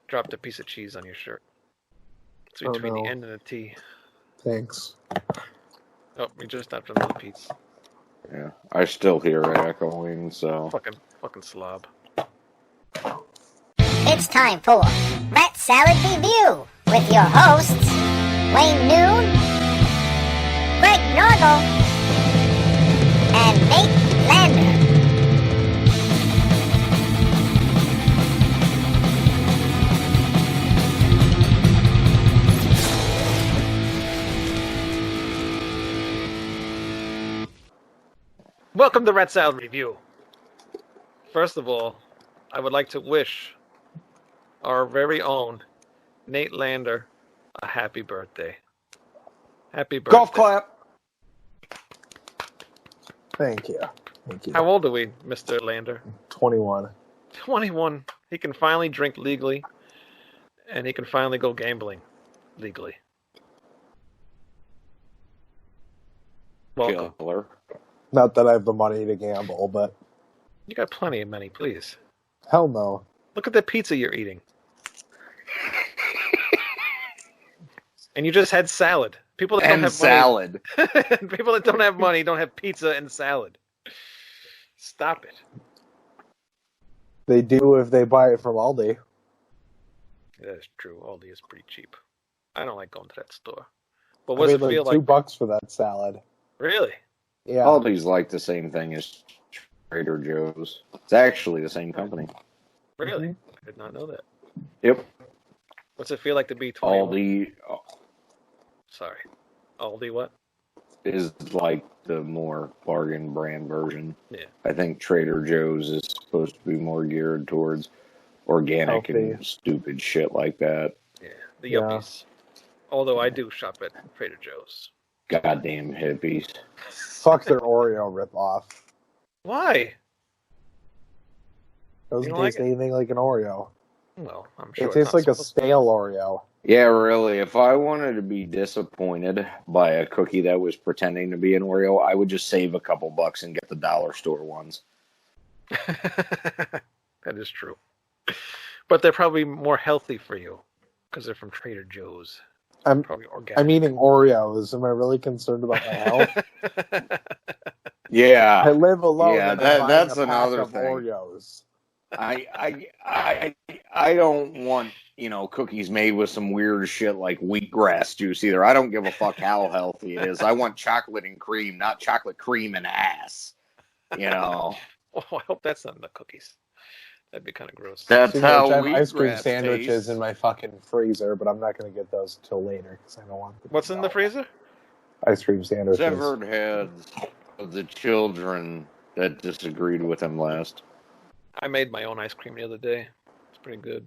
dropped a piece of cheese on your shirt. It's between the N and the T. Thanks. Oh, we just dropped another piece. Yeah, I still hear it echoing, so... Fucking slob. It's time for Rat Salad Review with your hosts, Wayne Noon, Greg Norgal, and Nate Lander. Welcome to Rat Salad Review. First of all, I would like to wish our very own Nate Lander a happy birthday. Happy birthday. Golf clap! Thank you. How old are we, Mr. Lander? 21. 21. He can finally drink legally, and he can finally go gambling legally. Welcome. Killer. Not that I have the money to gamble, but... You got plenty of money, please. Hell no. Look at the pizza you're eating. And you just had salad. People that don't have salad. Money, people that don't have money don't have pizza and salad. Stop it. They do if they buy it from Aldi. That's true. Aldi is pretty cheap. I don't like going to that store. But what does it feel like? $2 for that salad. Really? Yeah. Aldi's like the same thing as Trader Joe's. It's actually the same company. Really? I did not know that. Yep. What's it feel like to be 21? Aldi Sorry. Aldi what? is like the more bargain brand version. Yeah. I think Trader Joe's is supposed to be more geared towards organic and stupid shit like that. Yeah. The yuppies. Although I do shop at Trader Joe's. Goddamn hippies. Fuck their Oreo ripoff. Why? Doesn't taste anything like an Oreo. Well, I'm sure it tastes like a stale Oreo. Yeah, really. If I wanted to be disappointed by a cookie that was pretending to be an Oreo, I would just save a couple bucks and get the dollar store ones. That is true. But they're probably more healthy for you because they're from Trader Joe's. Probably organic. I'm eating Oreos. Am I really concerned about my health? Yeah. I live alone. Yeah, that's another thing. Oreos. I don't want, cookies made with some weird shit like wheatgrass juice either. I don't give a fuck how healthy it is. I want chocolate and cream, not chocolate cream and ass. Oh, I hope that's not in the cookies. That'd be kind of gross. That's how I have ice cream sandwiches tastes. in my fucking freezer, but I'm not going to get those until later because I don't want them. What's in the freezer? Ice cream sandwiches. Severed heads of the children that disagreed with him last. I made my own ice cream the other day. It's pretty good.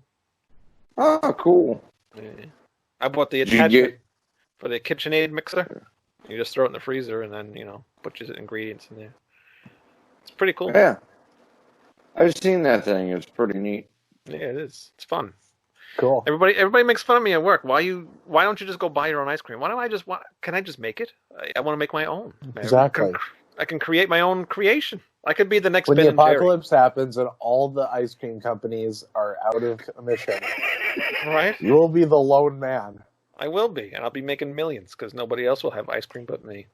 Oh, cool. Yeah. I bought the attachment for the KitchenAid mixer. You just throw it in the freezer and then, put your ingredients in there. It's pretty cool. Yeah. I've seen that thing. It's pretty neat. Yeah, it is. It's fun. Cool. Everybody makes fun of me at work. Why don't you just go buy your own ice cream? Can I just make it? I want to make my own. Exactly. I can create my own creation. I could be the next when Ben the and Jerry. apocalypse happens and all the ice cream companies are out of commission. Right? You will be the lone man. I will be, and I'll be making millions because nobody else will have ice cream but me.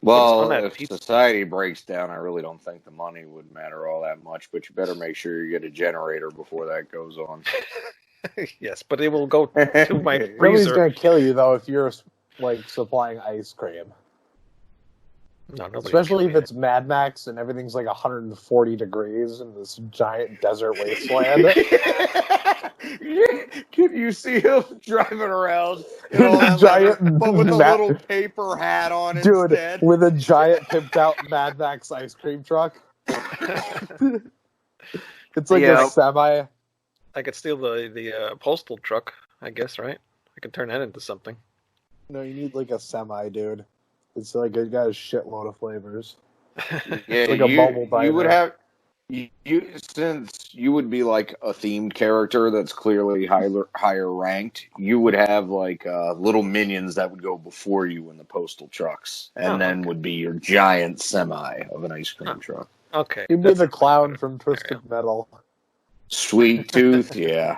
Well, if society breaks down, I really don't think the money would matter all that much, but you better make sure you get a generator before that goes on. Yes, but it will go to my freezer. Nobody's going to kill you, though, if you're, supplying ice cream. No, especially if it's Mad Max and everything's 140 degrees in this giant desert wasteland. Can you see him driving around? Giant but with a little paper hat on instead. Dude, with a giant pimped out Mad Max ice cream truck. It's like a semi. I could steal the postal truck, I guess, right? I could turn that into something. No, you need a semi, dude. It's it got a shitload of flavors. Yeah, it's a mobile diner. You would have since you would be a themed character that's clearly higher ranked. You would have little minions that would go before you in the postal trucks, and then would be your giant semi of an ice cream truck. Okay, you'd be the clown from Twisted Metal. Sweet Tooth, yeah.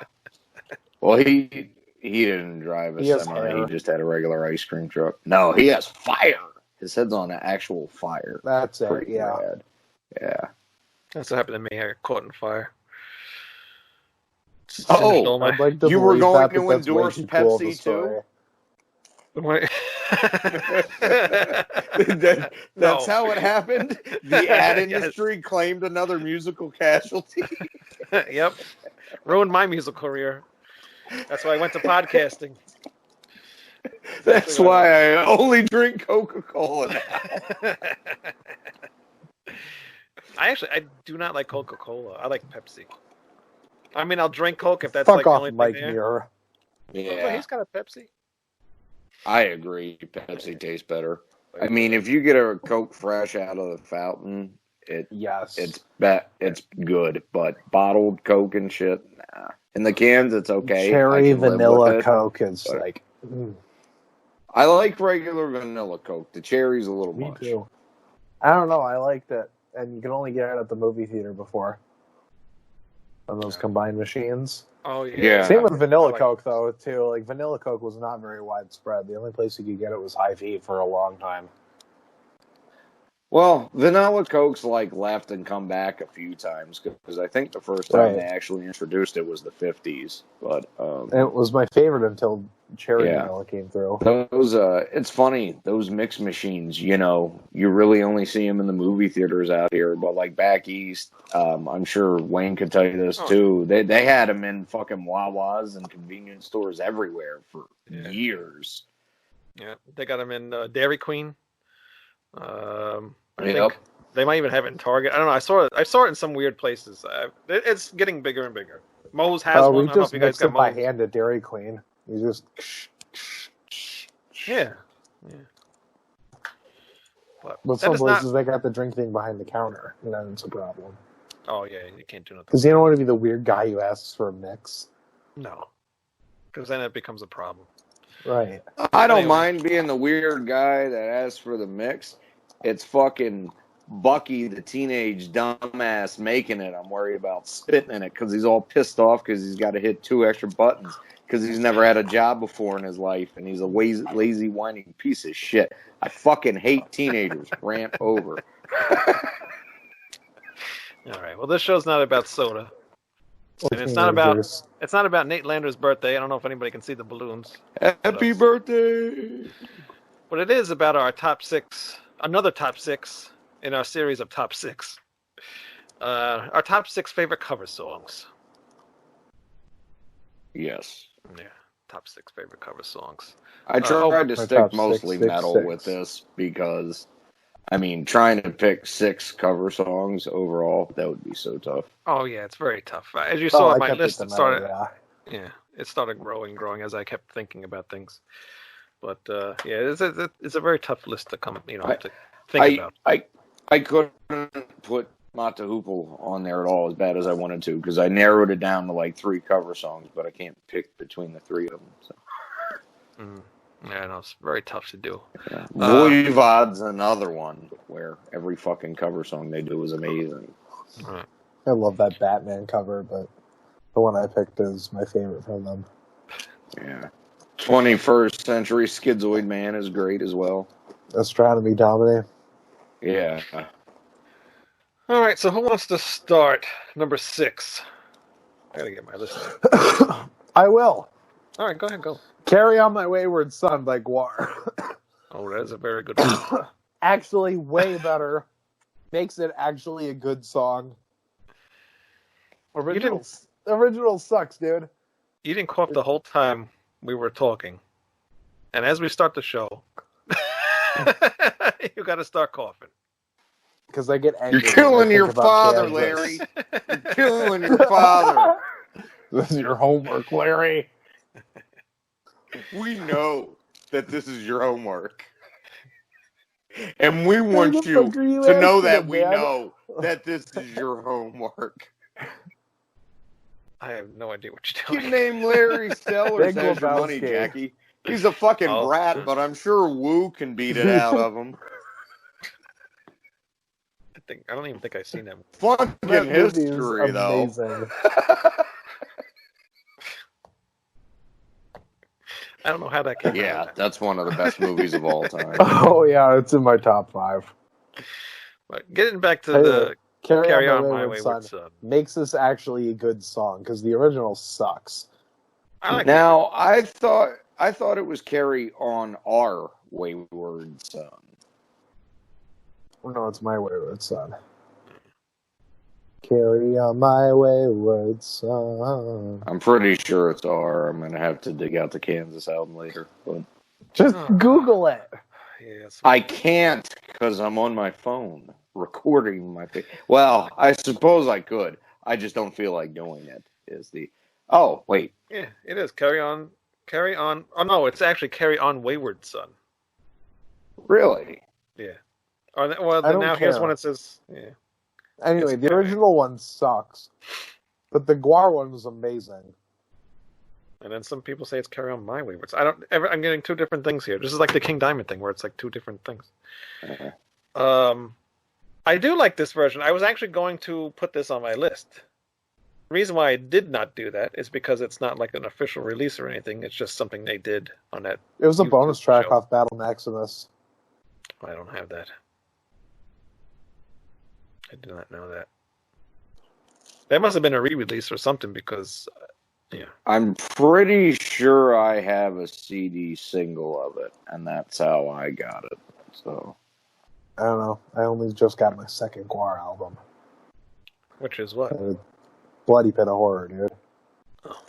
Well, he didn't drive a He has semi. hair. He just had a regular ice cream truck. No, he has fire. His head's on an actual fire. That's it, Pretty yeah. rad. Yeah. That's what happened to me. I got caught in fire. Oh, Singed all my- I'd like to You were believe going that, to but that's way endorse too cool of a Pepsi, story. That's No. how it happened. The ad industry claimed another musical casualty. Yep. Ruined my musical career. That's why I went to podcasting. That's why I only drink Coca-Cola now. I do not like Coca-Cola. I like Pepsi. I mean, I'll drink Coke if that's Fuck like the off, only Mike thing there. Muir. But Yeah, he's got a Pepsi. I agree. Pepsi tastes better. I mean, if you get a Coke fresh out of the fountain, Yes. it's good. But bottled Coke and shit, nah. In the cans, it's okay. Cherry I can live vanilla with it. Coke is but- like... I like regular vanilla Coke. The cherry's a little Me much. too. I don't know. I liked it. And you can only get it at the movie theater before. On those combined machines. Oh yeah. Yeah. Same with vanilla I like- Coke, though, too. Like, vanilla Coke was not very widespread. The only place you could get it was Hy-Vee for a long time. Well, vanilla Coke's like left and come back a few times because I think the first time Right. they actually introduced it was the 50s. But It was my favorite until cherry Yeah. vanilla came through. those it's funny, those mix machines, you really only see them in the movie theaters out here, but like back east, I'm sure Wayne could tell you this Oh. too. They had them in fucking Wawas and convenience stores everywhere for Yeah. years. Yeah, they got them in Dairy Queen. I Yep. think they might even have it in Target. I don't know. I saw it in some weird places. It's getting bigger and bigger. Moe's has Oh, one. we I don't know just if you guys mixed got it by Moe's. hand at Dairy Queen. You just... Yeah. But But that some is not. places, they got the drink thing behind the counter. And then it's a problem. Oh yeah, you can't do nothing. Because you don't want to be the weird guy who asks for a mix. No, because then it becomes a problem. Right. I don't Anyway. mind being the weird guy that asks for the mix. It's fucking Bucky, the teenage dumbass, making it. I'm worried about spitting in it because he's all pissed off because he's got to hit 2 extra buttons because he's never had a job before in his life and he's a lazy, whining piece of shit. I fucking hate teenagers. Rant over. All right. Well, this show's not about soda, and it's not about Nate Lander's birthday. I don't know if anybody can see the balloons, Happy birthday! but it is about our top 6. Another top 6 in our series of top 6. Our top 6 favorite cover songs. Yes. Yeah, top 6 favorite cover songs. I tried to my stick top mostly six, metal six. with this because, I mean, trying to pick 6 cover songs overall, that would be so tough. Oh yeah, it's very tough. As you Oh, saw I on my kept list, it it to started. metal, yeah. Yeah, it started growing as I kept thinking about things. But yeah, it's a very tough list to come, to think about. I couldn't put Mata Hoople on there at all as bad as I wanted to because I narrowed it down to like 3 cover songs, but I can't pick between the 3 of them. So. Yeah, no, it's very tough to do. Yeah. Voivod's another one where every fucking cover song they do is amazing. Right. I love that Batman cover, but the one I picked is my favorite from them. Yeah. 21st Century Schizoid Man is great as well. Astronomy Domine. Yeah. All right, so who wants to start? Number 6. I gotta get my list. I will. All right, go ahead, go. Carry On My Wayward Son by Guar. Oh, that is a very good one. Actually, way better. Makes it actually a good song. Original sucks, dude. You didn't cough the whole time we were talking, and as we start the show, you got to start coughing. Because I get angry. You're killing when I your think about father, Kansas. Larry. You're killing your father. This is your homework, Larry. We know that this is your homework. And we Why want the you fuck are you to know asking that him, we man? know that this is your homework. I have no idea what You you're doing. name Larry Sellers Big as your money, Lebowski. Jackie. He's a fucking Oh. brat, but I'm sure Woo can beat it out of him. don't even think I've seen that. Fucking That movie is history, though. amazing. I don't know how that came Yeah, out. that's one of the best movies of all time. Oh yeah, it's in my top 5. But getting back to Anyway, the Carry On My Wayward Son. makes this actually a good song because the original sucks. I like Now, I thought it was Carry On Our Wayward Son. No, it's My Wayward Son. Carry on my wayward son. I'm pretty sure it's R. I'm gonna have to dig out the Kansas album later, but Just Google it. Yes. I can't because I'm on my phone recording my thing. Well, I suppose I could. I just don't feel like doing it. Is the wait. Yeah, it is. Carry On. Oh, no, it's actually Carry On Wayward Son. Really? Yeah. Well, I don't now here's care. when it says, yeah. Anyway, It's the good. original one sucks, but the Guar one was amazing. And then some people say it's Carry On My Wayward Son. I'm getting two different things here. This is like the King Diamond thing where it's like two different things. I do like this version. I was actually going to put this on my list. The reason why I did not do that is because it's not like an official release or anything. It's just something they did on that. It was a YouTube bonus track show. off Battle Maximus. I don't have that. I did not know that. That must have been a re-release or something because, yeah. I'm pretty sure I have a CD single of it, and that's how I got it. So I don't know. I only just got my second Guar album. Which is what? Bloody Pit of Horror, dude. Oh.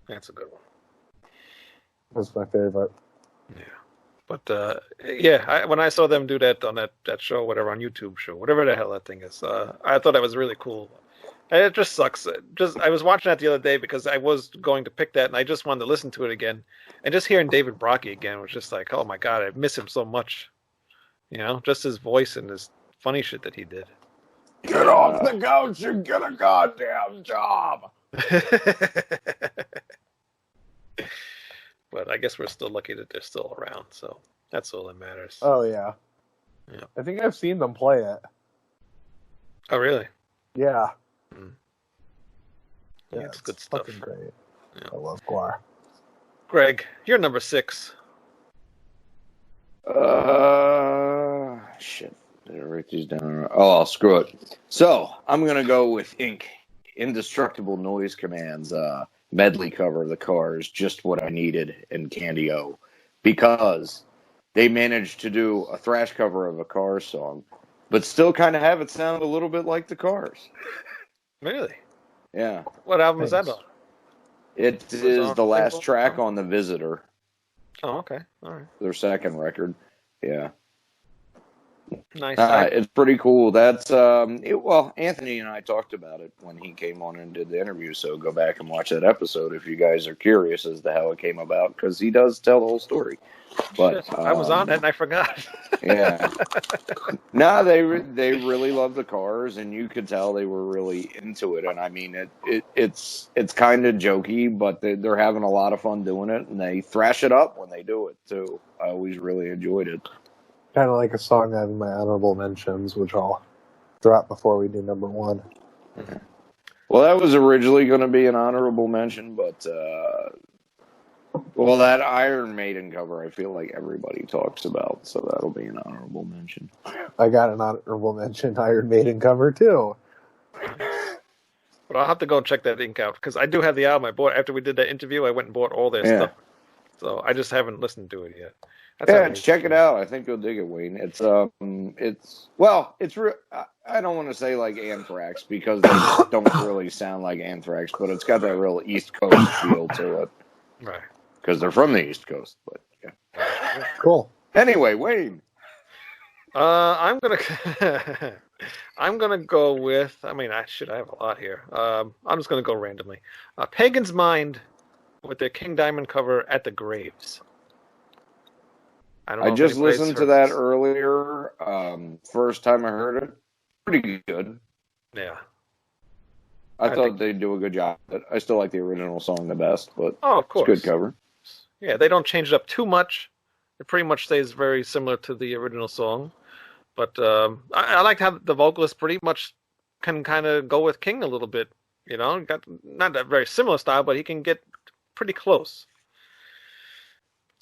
That's a good one. That's my favorite. Yeah. But, yeah, when I saw them do that on that show, whatever, on YouTube show, whatever the hell that thing is, I thought that was really cool. And it just sucks. I was watching that the other day because I was going to pick that, and I just wanted to listen to it again. And just hearing David Brockie again was just like, oh my God, I miss him so much. You know, just his voice and his funny shit that he did. get off the couch and get a goddamn job. But I guess we're still lucky that they're still around, so that's all that matters. Oh, yeah. Yeah. I think I've seen them play it. Oh, really? Yeah. Yeah, it's good stuff. Fucking great. Yeah. I love Guar. Greg, you're number 6. Shit. Did I write these down? Oh, screw it. So, I'm going to go with Ink. Indestructible Noise Commands medley cover of the Cars, Just What I Needed, and Candy O. Because they managed to do a thrash cover of a Cars song, but still kind of have it sound a little bit like the Cars. Really? Yeah. What album is that Thanks. on? It is the last track on The Visitor, Oh, okay. All right. their second record. Yeah. Nice. It's pretty cool. That's well, Anthony and I talked about it when he came on and did the interview. So go back and watch that episode if you guys are curious as to how it came about, because he does tell the whole story. But Shit, I was on it and I forgot. yeah, no, they really love the Cars, and you could tell they were really into it. And I mean, it's kind of jokey, but they're having a lot of fun doing it, and they thrash it up when they do it too. I always really enjoyed it. Kind of like a song I have in my honorable mentions, which I'll drop before we do number 1. Well, that was originally going to be an honorable mention, but well, that Iron Maiden cover, I feel like everybody talks about, so that'll be an honorable mention. I got an honorable mention Iron Maiden cover, too. But I'll have to go check that Ink out because I do have the album. I bought after we did that interview. I went and bought all their stuff, so I just haven't listened to it yet. That's check it out. I think you'll dig it, Wayne. It's I don't want to say like Anthrax because they don't really sound like Anthrax, but it's got that real East Coast feel to it. Right. Because they're from the East Coast, but yeah. Cool. Anyway, Wayne. I'm gonna go with. I mean, I have a lot here. I'm just gonna go randomly. Pagan's Mind with their King Diamond cover At the Graves. I just listened to that earlier. First time I heard it, pretty good. Yeah. I thought they'd do a good job. But I still like the original song the best, but of course, it's a good cover. Yeah, they don't change it up too much. It pretty much stays very similar to the original song. But I like how the vocalist pretty much can kind of go with King a little bit. You know, got not a very similar style, but he can get pretty close.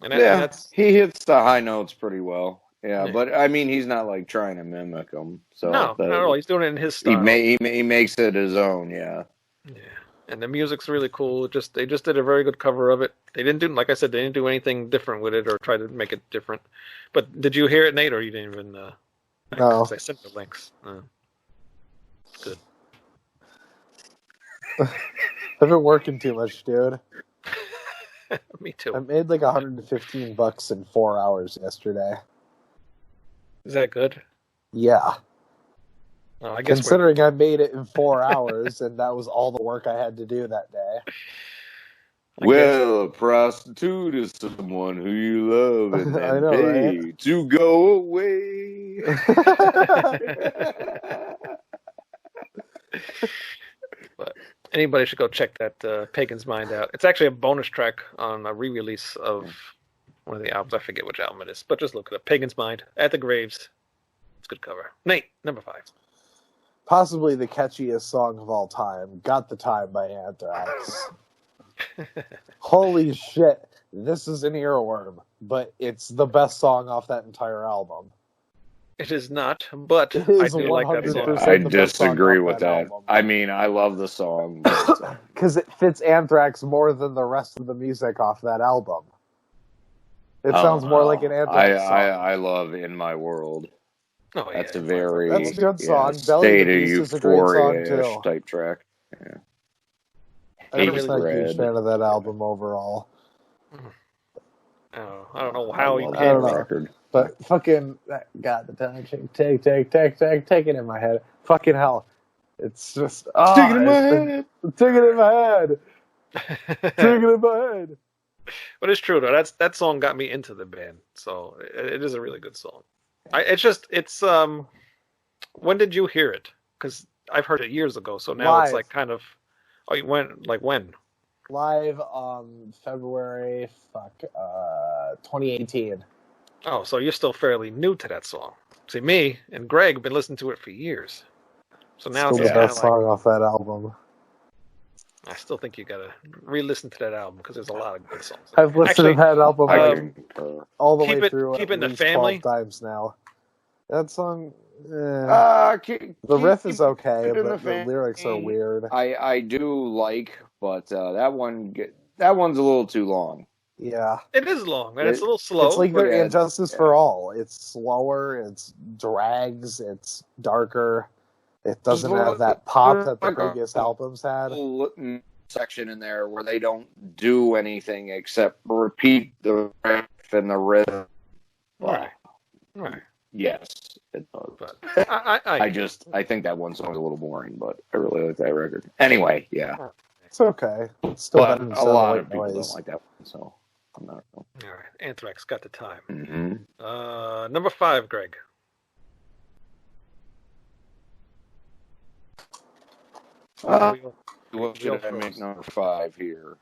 And that's he hits the high notes pretty well. Yeah, Yeah. but I mean, he's not like trying to mimic them. So no, not at all. He's doing it in his he style. he makes it his own. Yeah. Yeah, and the music's really cool. They just did a very good cover of it. They didn't do, like I said, they didn't do anything different with it or try to make it different. But did you hear it, Nate, or you didn't even? No. I sent the links. Good. I've been working too much, dude. Me too. I made like $115 in 4 hours yesterday. Is that good? Yeah. I guess considering I made it in 4 hours, and that was all the work I had to do that day. Well, a prostitute is someone who you love and I then know, pay right? to go away. But anybody should go check that Pagan's Mind out. It's actually a bonus track on a re-release of one of the albums. I forget which album it is, but just look it up. Pagan's Mind, At the Graves. It's a good cover. Nate, number 5. Possibly the catchiest song of all time, Got the Time by Anthrax. Holy shit, this is an earworm, but it's the best song off that ententire album. It is not, but It is I do like that song. 100% I the best song disagree off with that that. album. I mean, I love the song. Because it fits Anthrax more than the rest of the music off that album. It sounds more like an Anthrax song. I love In My World. Oh, yeah, That's a very That's a good song. Belly State of of the Beast is a great song, Euphoria too. type track. Yeah. I'm just not a Hatred. huge fan of that album overall. Oh, I don't know how you love I don't that know. record. But fucking, got the time, take it in my head. Fucking hell. It's just, Take it in my head. Take it in my head. Take it in my head. But it's true though. That song got me into the band, so it is a really good song. When did you hear it? Because I've heard it years ago, so now it's Live. like kind of. Oh, you went like when? Live February 2018. Oh, so you're still fairly new to that song. See, me and Greg have been listening to it for years. So now Still it's the kind of best like, song off that album. I still think you gotta re-listen to that album because there's a lot of good songs. I've listened Actually, to that album all the Keep way It- through Keep at It in the least Family. 12 times now. That song, The the riff is okay, It in but the the Family. lyrics are weird. I do like, but that one's a little too long. Yeah. It is long and it's a little slow. It's like their yeah, Injustice for All. It's slower, it's drags, it's darker. It doesn't have that pop that the previous albums had. Little section in there where they don't do anything except repeat the riff and the rhythm. Right. Yes, it does. But I think that one song's a little boring, but I really like that record. Anyway, yeah. It's okay. It's still But better than a lot of Satellite people Noise. don't like that one, so I'm not. all right. Anthrax got the time. Mm-hmm. Number 5, Greg. What did I make number 5 here?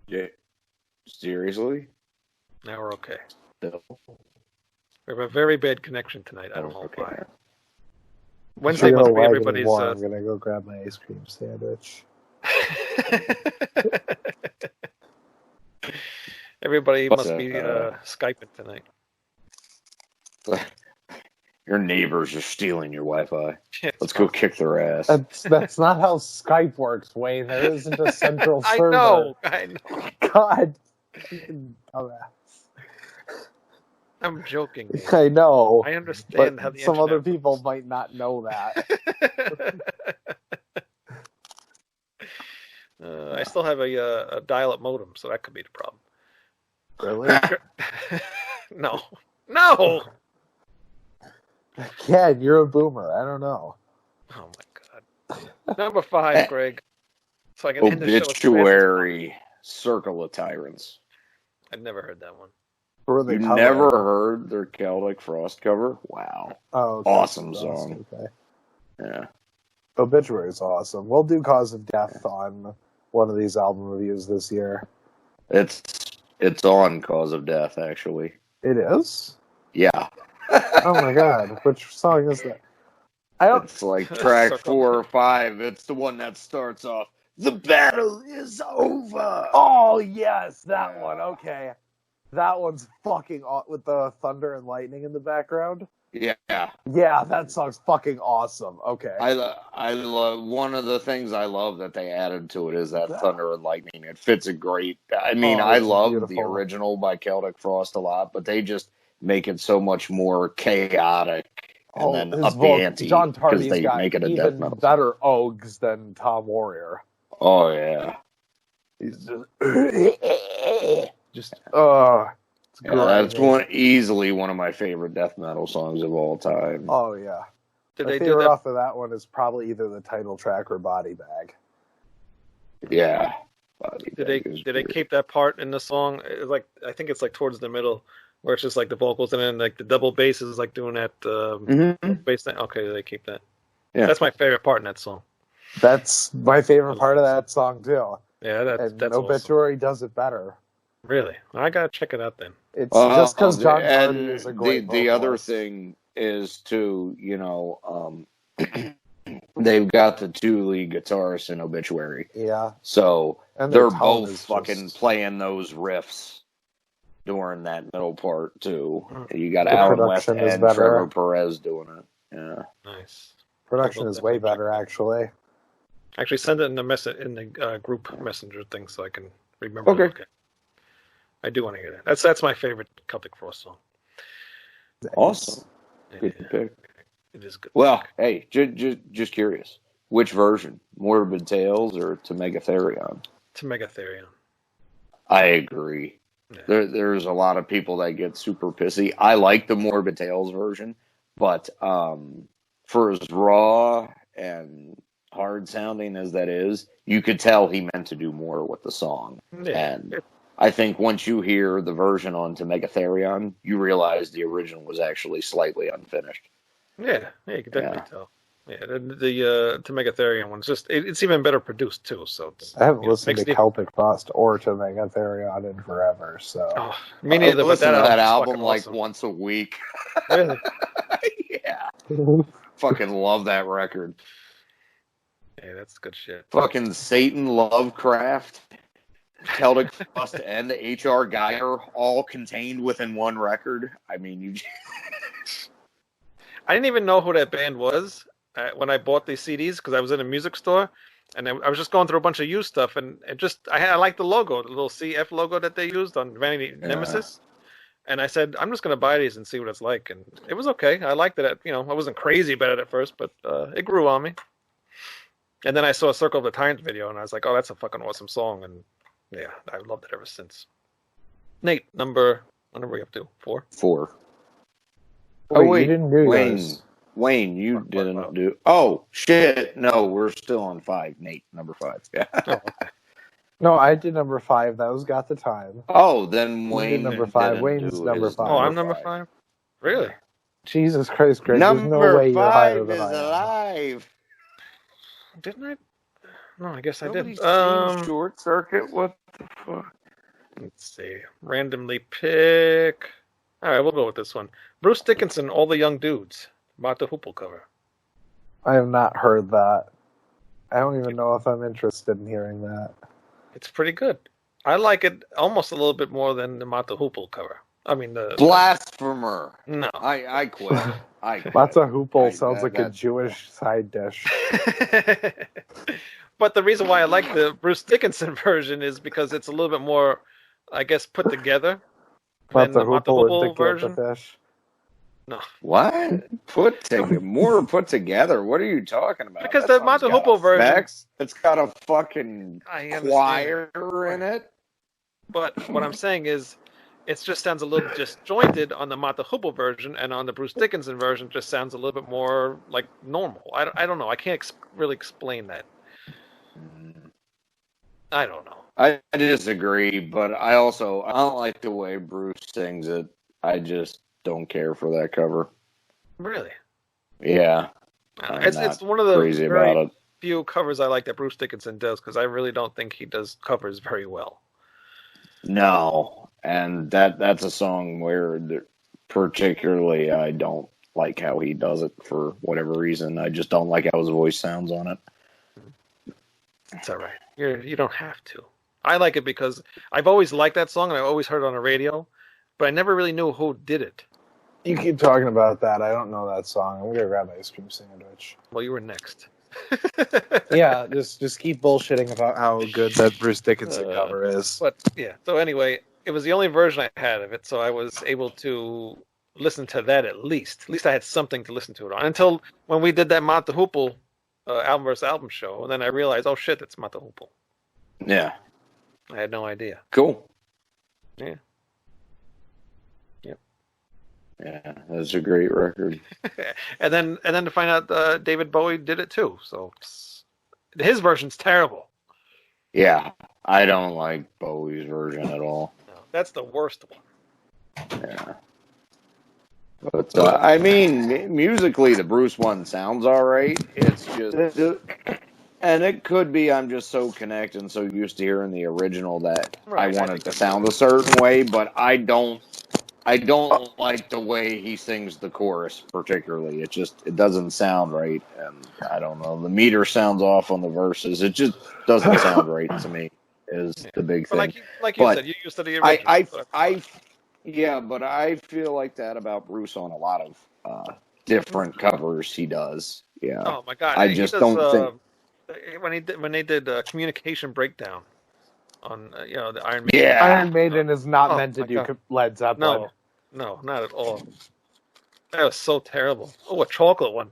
Yeah. Seriously? Now we're okay. No. We have a very bad connection tonight. I don't know Okay. why. If Wednesday you're must gonna be lag everybody's. anymore, I'm gonna go grab my ice cream sandwich. Everybody What's must be that, Skyping tonight. Your neighbors are stealing your Wi-Fi. Yeah, Let's go kick their ass. That's not how Skype works, Wayne. There isn't a central I server. know. God. Dumbass. I'm joking. man. I know. I understand But how the some other internet people might not know that. I still have a dial-up modem, so that could be the problem. Really? No. Yeah, you're a boomer. I don't know. Oh my God. Number 5, Greg. So I can end the show with Obituary, Circle of Tyrants. I've never heard that one. Who are they You covering? never heard their Celtic Frost cover? Wow. Oh, okay. Awesome That's song. Okay. Yeah. Obituary is awesome. We'll do Cause of Death on one of these album reviews this year. It's on Cause of Death, actually. It is? Yeah. Oh my god, which song is that? I don't. It's like track Circle. 4 or 5. It's the one that starts off, "The battle is over." Oh yes, that Yeah. one. Okay, that one's fucking with the thunder and lightning in the background. Yeah. Yeah, that song's fucking awesome. Okay. I love, one of the things I love that they added to it is that thunder and lightning. It fits it great. I mean, Oh, I it's love the beautiful. original by Celtic Frost a lot, but they just make it so much more chaotic and then his up the vocal- ante John because Tardy's they got make it a death even metal. better ogs than Tom Warrior. Oh yeah, He's just, it's yeah, grinding. that's easily one of my favorite death metal songs of all time. Oh yeah. Did My they do favorite that? off of that one is probably either the title track or Body Bag. Yeah. Did they keep that part in the song? Like, I think it's like towards the middle, where it's just like the vocals and then like the double bass is like doing that bass thing. Okay, they keep that. Yeah. That's my favorite part in that song. That's my favorite part of that song too. Yeah, And that's awesome. Obituary does it better. Really, I gotta check it out then. It's just because John and Tardy is a great the other vocalist. thing is to, they've got the 2 lead guitarists in Obituary, Yeah, so and their they're tone both is fucking just- playing those riffs during that middle part too. You got The Alan West production is and better. Trevor Perez doing it. Yeah, Nice. Production I'll is way definitely check better, that. actually. Actually, send it in the group messenger thing so I can remember. Okay. To look at. I do want to hear that. That's my favorite Celtic Frost song. awesome, Yeah, good pick. it is good. Well, hey, just curious, which version, Morbid Tales or To Megatherion? To Megatherion. I agree. Yeah. There's a lot of people that get super pissy. I like the Morbid Tales version, but for as raw and hard sounding as that is, you could tell he meant to do more with the song. Yeah. And I think once you hear the version on To Megatherion, you realize the original was actually slightly unfinished. Yeah, you can definitely tell. Yeah, the To Megatherion one's just it's even better produced too. So it's, I haven't listened makes to Celtic Frost or to Megatherion in forever, so... Oh, me neither. I listen but to that album's album fucking like awesome. once a week. Really? Yeah. Fucking love that record. Yeah, that's good shit. Fucking Satan Lovecraft, Celtic Frost, and H.R. Geyer all contained within one record. I mean, you. I didn't even know who that band was when I bought these CDs because I was in a music store and I was just going through a bunch of used stuff and I liked the logo, the little CF logo that they used on Vanity Nemesis. And I said, I'm just going to buy these and see what it's like. And it was okay. I liked it. I wasn't crazy about it at first, but it grew on me. And then I saw a Circle of the Times video, and I was like, oh, that's a fucking awesome song. And yeah, I've loved it ever since. Nate, what number are we up to? 4? 4. Wait, you didn't do Wayne. yours. Wayne, you didn't do. Oh, shit. No, we're still on 5. Nate, number 5. Yeah. Oh, okay. No, I did number 5. That was Got the Time. Oh, then You Wayne did number 5. didn't Wayne's do number his 5. Oh, I'm number 5? Really? Jesus Christ, Greg. There's no Number way you're higher 5 than is I am. alive. Didn't I? No, I guess I Nobody's did. seen Short Circuit. What the fuck? Let's see. Randomly pick. All right, we'll go with this one. Bruce Dickinson, All the Young Dudes. Mata Hoople cover. I have not heard that. I don't even know if I'm interested in hearing that. It's pretty good. I like it almost a little bit more than the Mata Hoople cover. I mean, the Blasphemer. no. I quit. I quit. Matza Hoople sounds that- like a that- Jewish side dish. But the reason why I like the Bruce Dickinson version is because it's a little bit more, I guess, put together than Matza the Mata Hoople Hoople or Dick version. the Fish. No, What? More put together? What are you talking about? Because That the Mata song's got Hoople version- effects. It's got a fucking I understand. choir in it. But what I'm saying is, it just sounds a little disjointed on the Mata Hoople version, and on the Bruce Dickinson version, just sounds a little bit more like normal. I don't know. I can't really explain that. I don't know. I disagree, but I don't like the way Bruce sings it. I just don't care for that cover. Really, Yeah, I'm it's not one of the crazy very about it. few covers I like that Bruce Dickinson does because I really don't think he does covers very well. No, and that's a song where particularly, I don't like how he does it for whatever reason. I just don't like how his voice sounds on it. It's all right. You don't have to. I like it because I've always liked that song and I've always heard it on the radio, but I never really knew who did it. You keep talking about that. I don't know that song. I'm gonna grab an ice cream sandwich. Well, you were next. Yeah, just keep bullshitting about how good that Bruce Dickinson cover is. But yeah, so anyway, it was the only version I had of it, so I was able to listen to that at least. At least I had something to listen to it on. Until when we did that Mott the Hoople album versus album show, and then I realized, oh shit, that's Mott the Hoople. Yeah. I had no idea. Cool. Yeah. Yeah, that's a great record. and then to find out David Bowie did it too. So his version's terrible. Yeah, I don't like Bowie's version at all. No, that's the worst one. Yeah. But, I mean, musically, the Bruce one sounds all right. It's just... And it could be I'm just so connected and so used to hearing the original that Right, I want it to sound a certain way, but I don't like the way he sings the chorus particularly. It doesn't sound right, and I don't know. The meter sounds off on the verses. It just doesn't sound right to me. Is the big thing. Like you said, you used to the original. Yeah, but I feel like that about Bruce on a lot of different covers he does. Yeah. Oh my god! I just don't think when they did Communication Breakdown on the Iron Maiden. Yeah. Iron Maiden is not meant to do Led Zeppelin. No, not at all. That was so terrible. Oh, a chocolate one.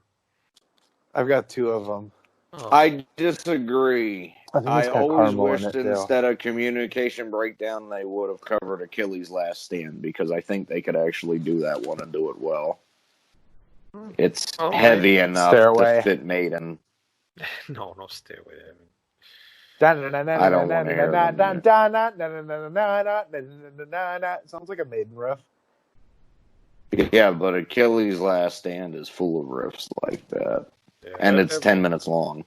I've got two of them. Oh. I disagree. I always wished too. Instead of Communication Breakdown, they would have covered Achilles' Last Stand, because I think they could actually do that one and do it well. It's heavy enough to fit Maiden. No Stairway. I don't want to hear it. Sounds like a Maiden riff. Yeah, but Achilles' Last Stand is full of riffs like that. Yeah, and it's 10 minutes long.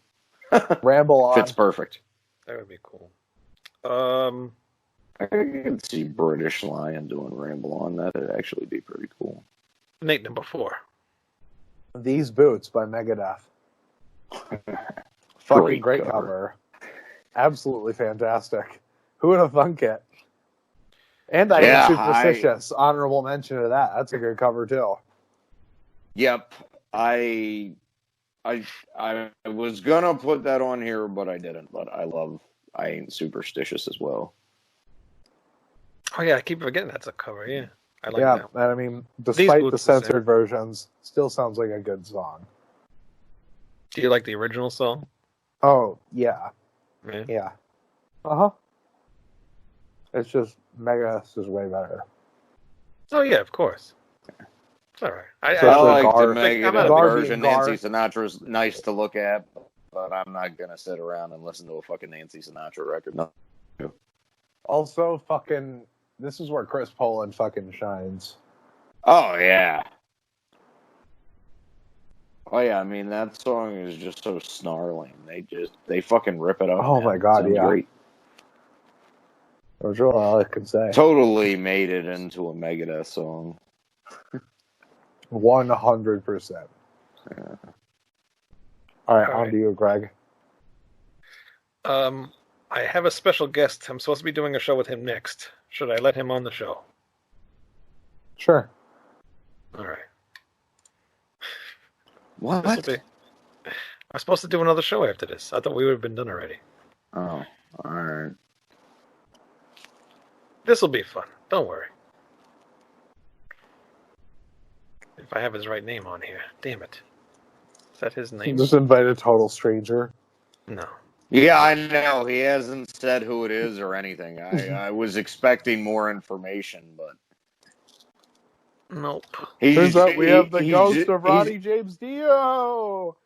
Ramble on. Fits perfect. That would be cool. I could see British Lion doing Ramble On. That'd actually be pretty cool. Nate, number 4. These Boots by Megadeth. Fucking great cover. Absolutely fantastic. Who would have thunk it? And I am Superstitious. Honorable mention to that. That's a good cover too. Yep. I was gonna put that on here, but I didn't. But I Ain't Superstitious as well. Oh yeah, I keep forgetting that's a cover. Yeah, I like that. And I mean, despite the censored versions, still sounds like a good song. Do you like the original song? Oh yeah. Yeah. It's just Megadeth is way better. Oh yeah, of course. It's all right. I like the Megadeth version. Nancy Sinatra's nice to look at, but I'm not gonna sit around and listen to a fucking Nancy Sinatra record. No. Also, fucking, this is where Chris Poland fucking shines. Oh yeah. Oh yeah, I mean that song is just so snarling. They fucking rip it up. Oh my god, yeah. Great. That's really all I can say. Totally made it into a Megadeth song. 100%. Yeah. All right, on to you, Greg. I have a special guest. I'm supposed to be doing a show with him next. Should I let him on the show? Sure. All right. What? I'm supposed to do another show after this. I thought we would have been done already. Oh, all right. This will be fun. Don't worry. If I have his right name on here. Damn it. Is that his name? Just invite a total stranger. No. Yeah, I know. He hasn't said who it is or anything. I was expecting more information, but... Nope. Turns out we have the ghost of Ronnie James Dio!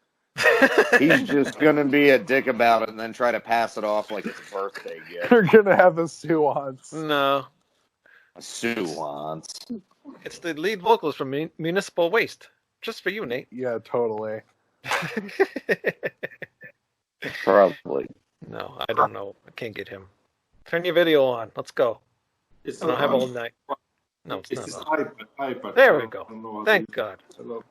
He's just going to be a dick about it and then try to pass it off like it's a birthday gift. You're going to have a seance. No. A seance. It's the lead vocalist from Municipal Waste. Just for you, Nate. Yeah, totally. Probably. No, I don't know. I can't get him. Turn your video on. Let's go. I don't have all night. No, it's It's not this on. iPad. There we I go. don't know how Thank to- God. Hello.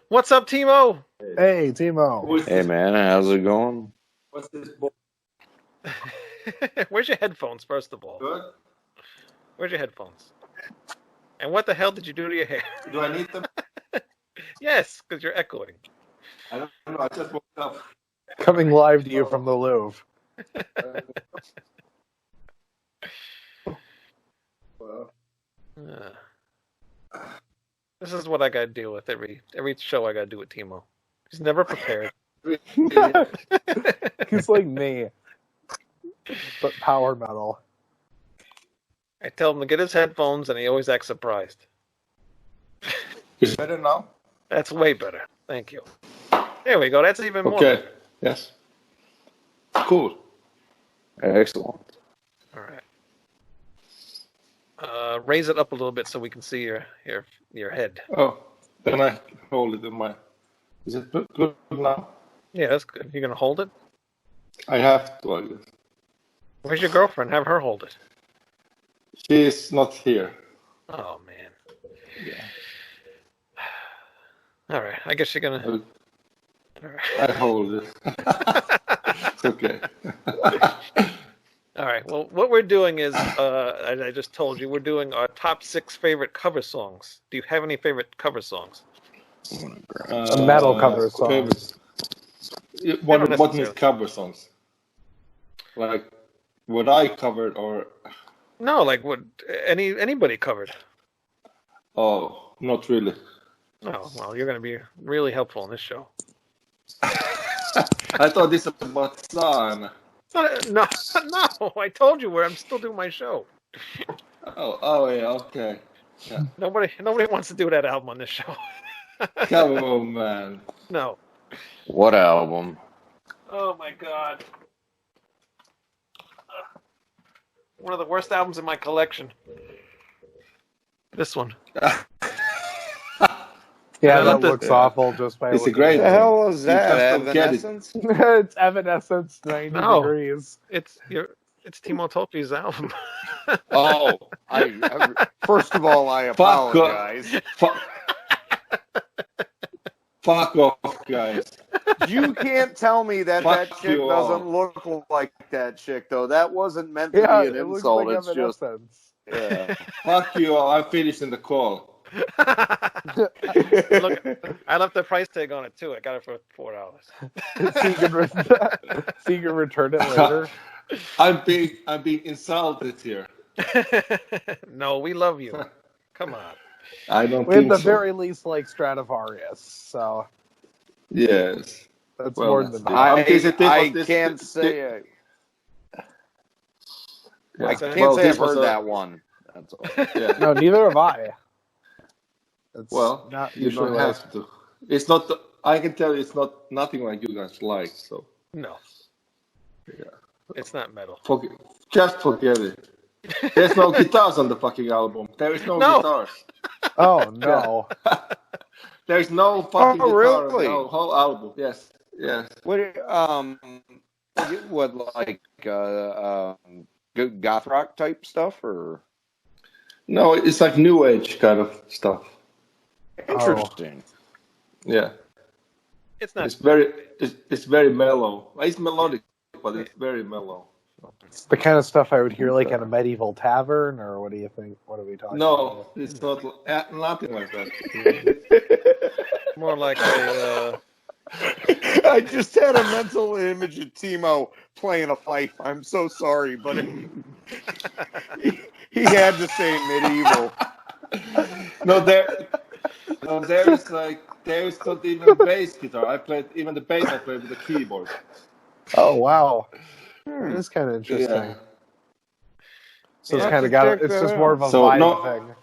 What's up, Timo? Hey, Who Timo. is Hey this? man, how's it going? What's this boy? Where's your headphones, first of all? Good? Where's your headphones? And what the hell did you do to your hair? Do I need them? Yes, because you're echoing. I don't know. I just woke up. Coming live to you from the Louvre. Well, This is what I gotta deal with every show. I gotta do with Timo. He's never prepared. He's like me, but power metal. I tell him to get his headphones, and he always acts surprised. is it better now? That's way better. Thank you. There we go. That's even more. Okay. Yes. Cool. Excellent. All right. Raise it up a little bit so we can see your head. Oh, then I hold it in my. Is it good now? Yeah, that's good. You're gonna hold it. I have to, I guess. Where's your girlfriend? Have her hold it. She's not here. Oh man. Yeah. All right. I guess you're gonna. I All I hold it. It's okay. right. Well, what we're doing is, I just told you, we're doing our top 6 favorite cover songs. Do you have any favorite cover songs? A metal cover song. favorite- Not What necessarily. means cover songs? Like what I covered or No, like what anybody covered. oh, not really. Oh, well, you're gonna be really helpful in this show. I thought this was about San. No, no. I told you where I'm still doing my show. Oh yeah, okay. Nobody wants to do that album on this show. Come on, man. No. What album? Oh my God. One of the worst albums in my collection. This one. Yeah, I love that this- looks awful just by It's a looking great at The it. hell was that? just don't get it. Evanescence? It's Evanescence 90 No. degrees. It's Timo Tolkki's album. Oh, first of all, I Fuck apologize. Fuck off, guys. You can't tell me that Fuck that chick you all. doesn't look like that chick, though. That wasn't meant to Yeah, be an it looks insult. like It's just, Evanescence. yeah. Fuck you all. I'm finishing the call. Look, I left the price tag on it too. I got it for $4. So you can return it later. I'm being insulted here. No, we love you. Come on. I don't We at think the so. very least like Stradivarius, so Yes. that's Well, more that's than the- that. Okay, so this I was this- can't this- say. Yeah. I can't Well, say this I've was heard a- that one. That's all. Yeah. No, neither have I. It's Well, not you usually don't what I- have to. It's not. I can tell you, it's not nothing like you guys like. So No. Yeah. It's not metal. just forget it. There's no guitars on the fucking album. There is no No. guitars. Oh no. There's no fucking Oh, guitar really? on the whole album. Yes. What like goth rock type stuff or No, it's like new age kind of stuff. interesting? Yeah. It's not. It's very mellow. It's melodic, but it's very mellow. It's the kind of stuff I would hear like in a medieval tavern, or what do you think? What are we talking No, about? it's not nothing like that. More like a. I just had a mental image of Timo playing a fife. I'm so sorry, but he had to say medieval. There's not even a bass guitar. I played even the bass. I played with the keyboard. Oh wow, it is kind of interesting. Yeah. So it's Yeah. kind of got. It's just more of a So, vibe no- thing.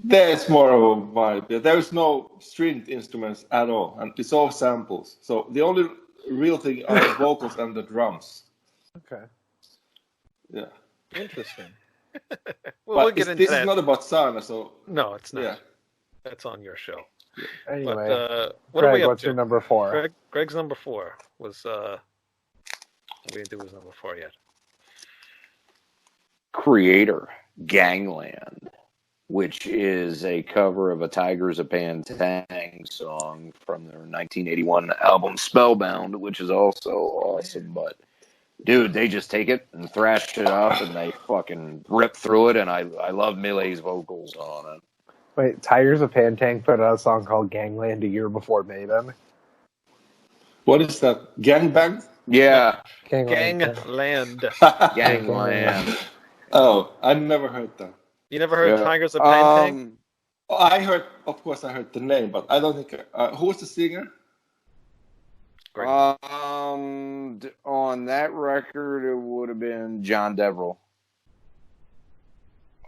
There's more of a vibe. Yeah, there's no stringed instruments at all, and it's all samples. So the only real thing are the vocals and the drums. Okay. Yeah. Interesting. But We'll get into this that. is not about Sana, so No, it's not. yeah. That's on your show. Anyway, But what are Greg, we up what's to? your number 4? Greg's number 4 was. We didn't do his number 4 yet. Creator. Gangland, which is a cover of a Tigers of Pantang song from their 1981 album Spellbound, which is also awesome. But, dude, they just take it and thrash it up, and they fucking rip through it, and I love Milei's vocals on it. Wait, Tigers of Pantang put out a song called Gangland a year before Maiden. What is that? Gangbang? Yeah, Gangland. Gangland. Oh, I never heard that. You never heard Tigers of Pantang? I heard, of course, I heard the name, but I don't think. Who was the singer? On that record, it would have been John Deverell.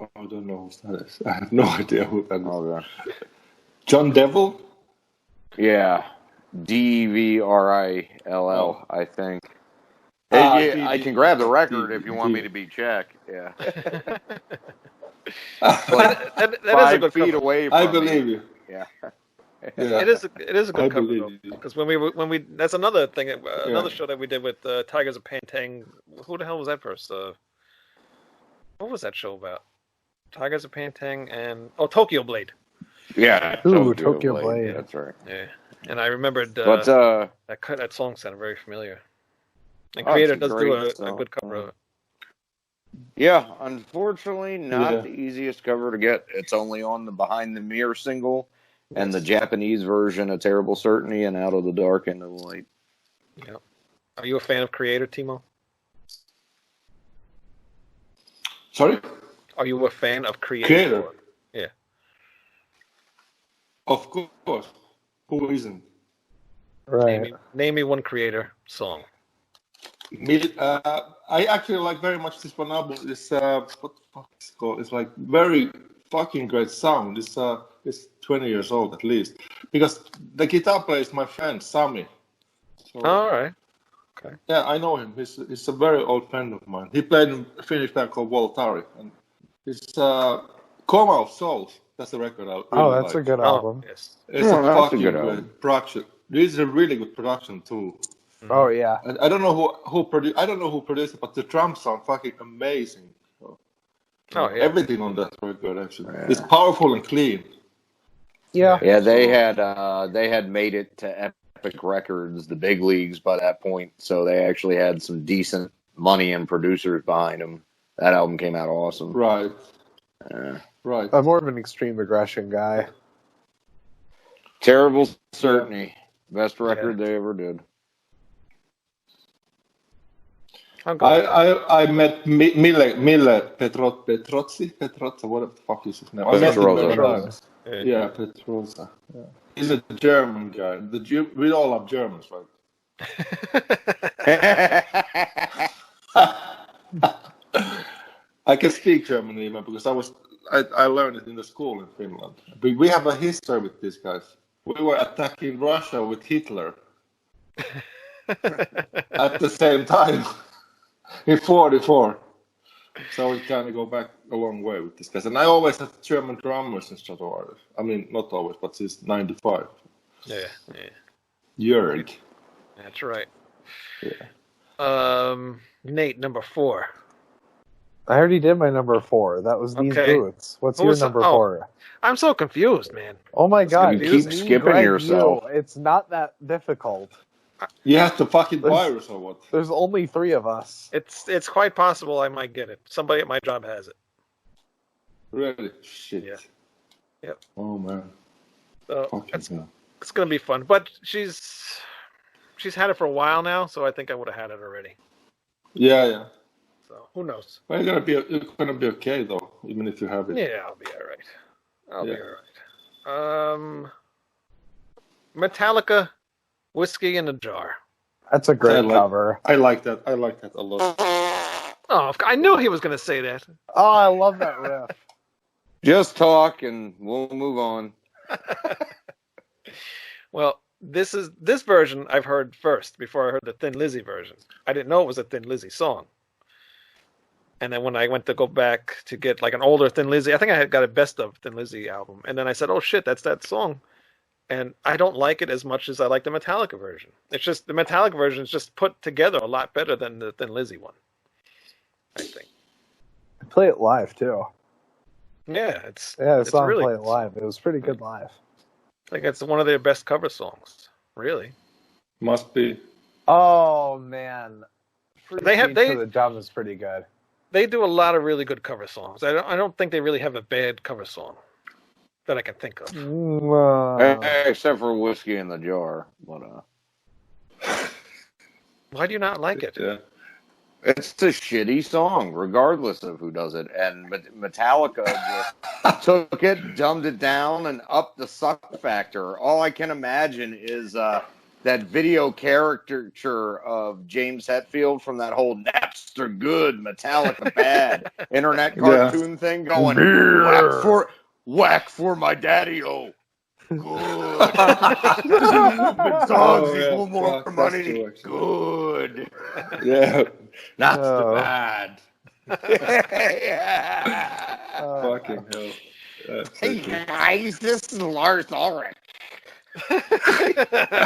Oh, I don't know who that is. I have no idea who that is. Okay. John Devil? Yeah. Devrill, I think. I can grab the record if you want me to be Czech. Yeah. that is a 5 good feet cover. away from I believe you. Yeah. Yeah. It is a good cover believe though, you. because when we that's another thing, another show that we did with Tigers of Pantang. Who the hell was that first? What was that show about? Tigers of Pantang and Tokyo Blade. Yeah. Ooh, Tokyo Blade. That's right. Yeah, and I remembered But that song sounded very familiar. And Creator does do a good cover of it. yeah, unfortunately, not the easiest cover to get. It's only on the Behind the Mirror single and the Japanese version of Terrible Certainty and Out of the Dark into the Light. Yeah. Are you a fan of Creator, Timo? Sorry? Are you a fan of Creator? Creator? Yeah. Of course. Who isn't? Right. Name me one Creator song. I actually like very much this one album. This what the fuck is it called? It's like very fucking great sound. It's 20 years old at least, because the guitar player is my friend Sami. So, All right. Okay. Yeah, I know him. He's a very old friend of mine. He played in a Finnish band called Voltari, and it's Coma of Souls. That's the record out. Really that's a good album. Yes. It's a fucking good production. This is a really good production too. Oh yeah. I don't know who produced. I don't know who produced it, but the drums sound fucking amazing. So, everything on that record actually. Yeah. It's powerful and clean. Yeah. Yeah, they had made it to Epic Records, the big leagues by that point, so they actually had some decent money and producers behind them. That album came out awesome. Right. Right. I'm more of an Extreme Aggression guy. Terrible Certainty. Best record they ever did. I met Mille Petrozzi, whatever the fuck is his name? Petrozza. Yeah, Petrozza. Yeah. He's a German guy. We all love Germans, right? I can speak German even because I learned it in the school in Finland. But we have a history with these guys. We were attacking Russia with Hitler at the same time in 1944. So we kind of go back a long way with this guys. And I always had German drummers in Stratovarius. I mean, not always, but since 1995. Yeah. Jörg. That's right. Yeah. Nate, number 4. I already did my number 4. That was These Boots. What's your number 4? I'm so confused, man. Oh my god. You keep skipping yourself. It's not that difficult. You have the fucking virus or what? There's only 3 of us. It's quite possible I might get it. Somebody at my job has it. Really? Shit. Yeah. Yep. Oh man. So it's gonna be fun. But she's had it for a while now, so I think I would have had it already. Yeah. So who knows? Well, you're gonna be okay though, even if you have it. Yeah, I'll be alright. I'll be alright. Metallica, Whiskey in a Jar. That's a great cover. I like that. I like that a lot. Oh, I knew he was going to say that. Oh, I love that riff. Just talk and we'll move on. Well, this version I've heard first before I heard the Thin Lizzy version. I didn't know it was a Thin Lizzy song. And then when I went to go back to get like an older Thin Lizzy, I think I had got a best of Thin Lizzy album. And then I said, oh shit, that's that song. And I don't like it as much as I like the Metallica version. It's just the Metallica version is just put together a lot better than the Thin Lizzy one, I think. I play it live too. Yeah, I it's saw him really play it live. It was pretty good live. like it's one of their best cover songs. Really, Must be. Oh man, Free They have- Speech for the Dumb is pretty good. they do a lot of really good cover songs. I don't think they really have a bad cover song that I can think of. Except for Whiskey in the Jar. But, Why do you not like it? Yeah. it's a shitty song, regardless of who does it. And Metallica just took it, dumbed it down, and upped the suck factor. All I can imagine is that video caricature of James Hetfield from that whole Napster good, Metallica bad internet cartoon thing going, whack for my daddy-o. Good. Dogs equal more money. Good. Yeah. Not Oh. so bad. Fucking hell. Hey guys, this is Lars Ulrich.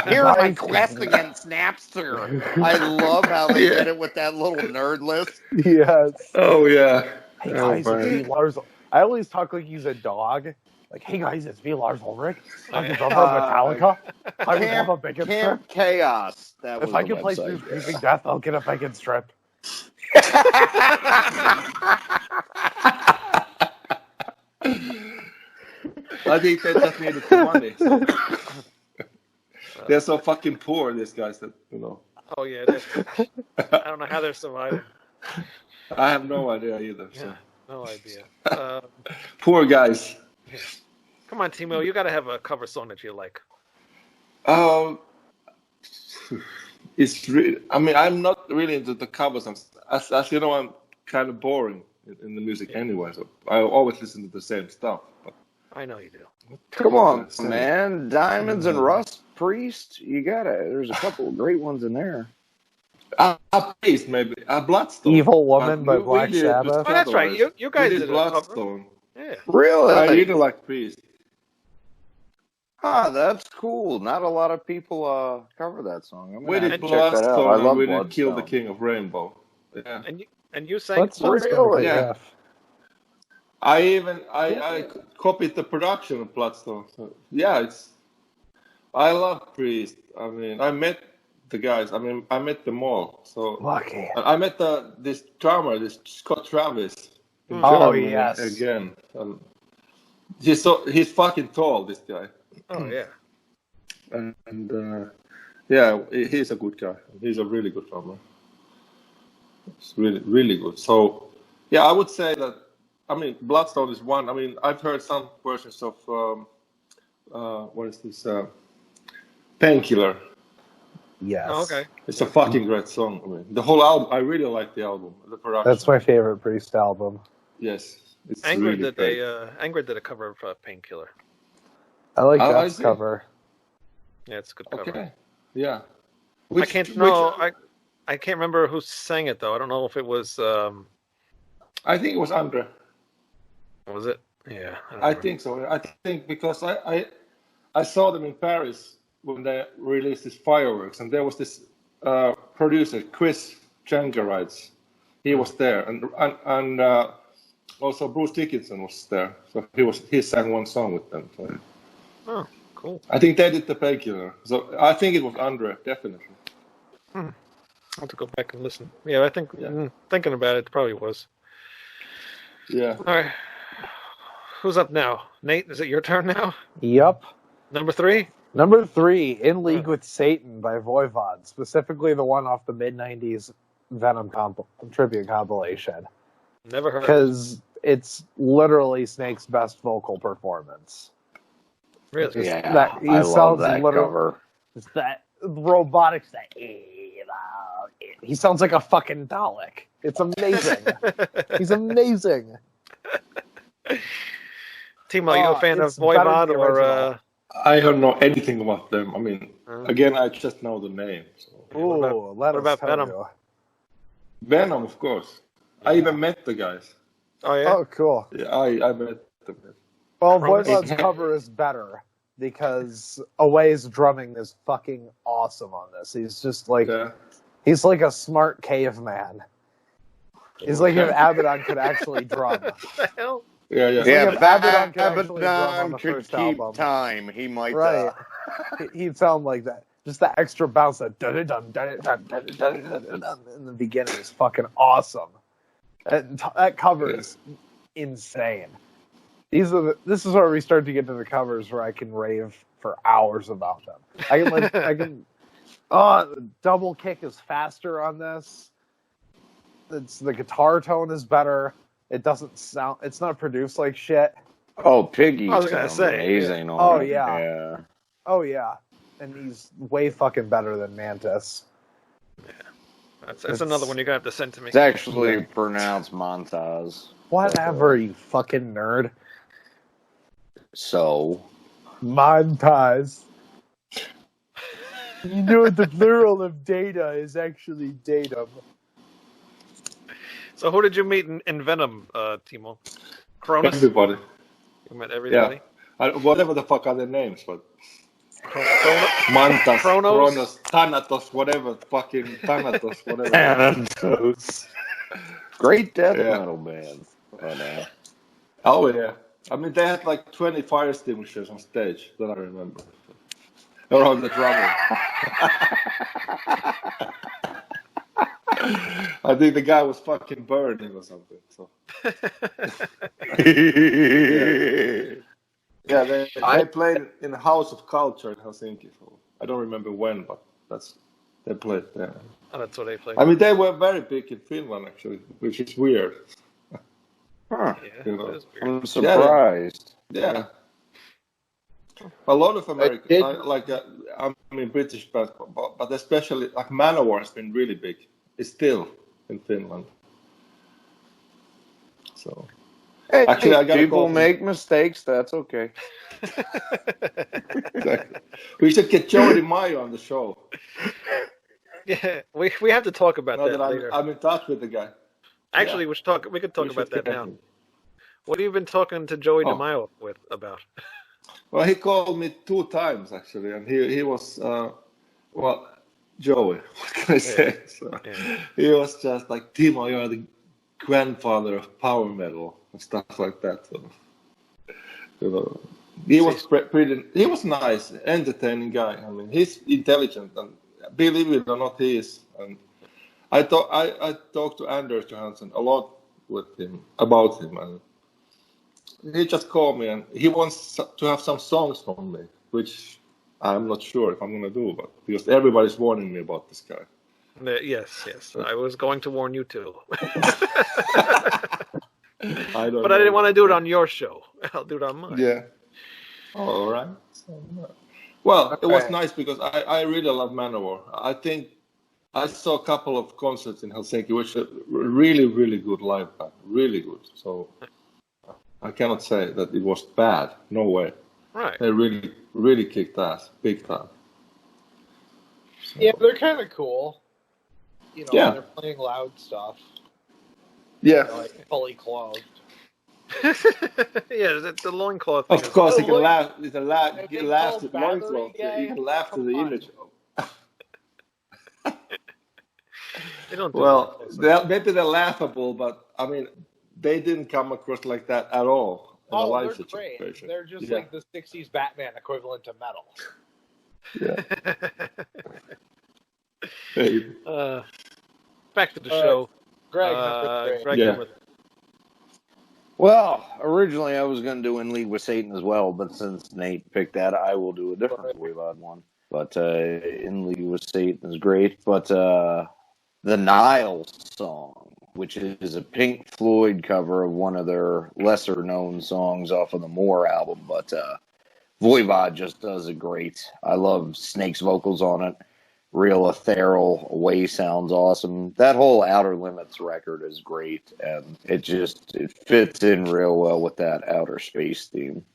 Here are my quest against Napster. I love how they did it with that little nerd list. Yes. Oh yeah. Hey Oh, guys, man. it's me, Lars. I always talk like he's a dog. Like, hey guys, it's me, Lars Ulrich. I'm the drummer of Metallica. I would have a bacon strip. Camp Chaos. That was If I the can play website. through Creeping Death, I'll get a bacon strip. I think they just needed the money. They're so fucking poor, these guys, that, you know. Oh yeah, I don't know how they're surviving. I have no idea either. So. Yeah, no idea. Poor guys. Come on, Timo, you got to have a cover song that you like. It's really, I mean, I'm not really into the covers. As you know, I'm kind of boring in the music anyway, so I always listen to the same stuff. But I know you do. Come on, man. Diamonds and Rust, Priest. You got it. There's a couple of great ones in there. Priest, maybe. Bloodstone. Evil Woman by We Black did Sabbath. Oh, that's right. You guys we did did a cover. Bloodstone. Yeah. Really? I really like Priest. That's cool. Not a lot of people cover that song. I'm We gonna did have to check that out. I Bloodstone love and we did Kill the Bloodstone. King of Rainbow. Yeah. And you sang. That sounds Really? yeah. I copied the production of Bloodstone. So, yeah, I love Priest. I mean, I met the guys. I mean, I met them all. So Lucky. I met this drummer, this Scott Travis. in Oh, Germany yes. Again, he's fucking tall. This guy. Oh yeah. And yeah, he's a good guy. He's a really good drummer. It's really, really good. So, yeah, I would say that. I mean, Bloodstone is one. I mean, I've heard some versions of what is this? Painkiller. Yes. Oh, okay. It's a fucking great song. I mean, the whole album. I really like the album. The production. That's my favorite Priest album. Yes, it's Angrid really did great. Angrid did a cover of Painkiller. I like I Jeff's see. cover. Yeah, it's a good cover. Okay. Yeah. I can't remember who sang it though. I don't know if it was. I think it was Andre. Was it? Yeah. don't I remember. think so. I think because I saw them in Paris when they released this Fireworks, and there was this producer, Chris Jankarides. He was there, and also Bruce Dickinson was there. So he sang one song with them. So Oh, cool. I think they did the Painkiller. So I think it was Andre, definitely. I'll have to go back and listen. Yeah, I think thinking about it, probably was. Yeah. All right. Who's up now? Nate, is it your turn now? Yep. Number 3? Number 3, In League with Satan by Voivod, specifically the one off the mid-90s Venom tribute compilation. Never heard. Because it's literally Snake's best vocal performance. Really? Yeah, I love that cover. It's that robotics that he sounds like a fucking Dalek. It's amazing. He's amazing. Timo, you a fan of it's better than Voivod the or? original. I don't know anything about them. I mean, again, I just know the name. So. Ooh, let us about tell Venom? you. Venom, of course. I even met the guys. Oh yeah. Oh, cool. Yeah, I met them. Well, Promise. Voivod's cover is better because Away's drumming is fucking awesome on this. He's just like he's like a smart caveman. He's like if Abaddon could actually drum. What the hell? Yeah, yeah. Yeah, Yeah, if if Abaddon could actually drum on Abaddon the could first keep album. time, he might. Right. He'd sound like that. Just that extra bounce that dun dun dun dun dun in the beginning is fucking awesome. That cover is insane. This is where we start to get to the covers where I can rave for hours about them. Double kick is faster on this. The guitar tone is better. It doesn't sound. It's not produced like shit. Oh, Piggy I was gonna sounds say, amazing. Oh, on it. yeah. Oh yeah, and he's way fucking better than Mantis. That's another one you're gonna have to send to me. It's actually pronounced Montaz. Whatever, you fucking nerd. So, Montaz. You know the plural of data is actually datum. So who did you meet in Venom, Timo? Cronus? Everybody. You met everybody? Whatever the fuck are their names, but Chrono- Mantas, Chronos? Kronos, Thanatos, whatever, fucking Thanatos, whatever. Thanatos. Great death Yeah. metal band. But, Oh yeah. I mean, they had like 20 fire extinguishers on stage, that I remember. Around the drummer. I think the guy was fucking burning or something. So. Yeah, they played in the House of Culture in Helsinki. So I don't remember when, but they played there. Oh, that's what they played. I mean, they were very big in Finland actually, which is weird. huh. Yeah, You know. it is weird. I'm surprised. Yeah. A lot of American, I mean British bands, but especially like Manowar has been really big. It's still in Finland. So Hey, Actually, I gotta people call- make mistakes. That's okay. exactly. We should get Joe DiMaio on the show. Yeah, we have to talk about Now that that later. I'm in touch with the guy. Actually, we could talk We about should that get now. him. What have you been talking to Joey Oh. DeMaio about? Well, he called me 2 times actually, and he was Joey. What can I say? So, Yeah. he was just like, Timo, you're the grandfather of power metal and stuff like that. So, you know, he was pretty. He was nice, entertaining guy. I mean, he's intelligent, and believe it or not, he is. And I talked to Anders Johansson a lot about him, and he just called me, and he wants to have some songs from me, which I'm not sure if I'm gonna do, but because everybody's warning me about this guy. Yes. I was going to warn you too. I don't But I didn't want to do it on your show. I'll do it on mine. Yeah. All right. Well, it was nice because I really love Manowar. I think I saw a couple of concerts in Helsinki, which are really, really good live band. Really good. So I cannot say that it was bad. No way. Right. They really, really kicked ass. Big time. So, Yeah, they're kind of cool. You know, Yeah. when they're playing loud stuff. yeah. Like fully clothed. Yeah, the loincloth thing. Of course, you can Look, laugh. You can laugh. if You they can laugh call to battery loincloth. gay, You can laugh to come the on. image. They don't do Well, that. maybe they're laughable, but I mean, they didn't come across like that at all in a live they're great. situation. They're just Yeah. like the 60s Batman equivalent to metal. Yeah. Hey, Back to the show. Greg, number 3. Greg, Yeah. number three. Well, originally I was going to do In League with Satan as well, but since Nate picked that, I will do a different Voivod one. But In League with Satan is great. But the Nile song, which is a Pink Floyd cover of one of their lesser-known songs off of the More album, but Voivod just does it great. I love Snake's vocals on it. Real ethereal, Away sounds awesome. That whole Outer Limits record is great, and it fits in real well with that outer space theme.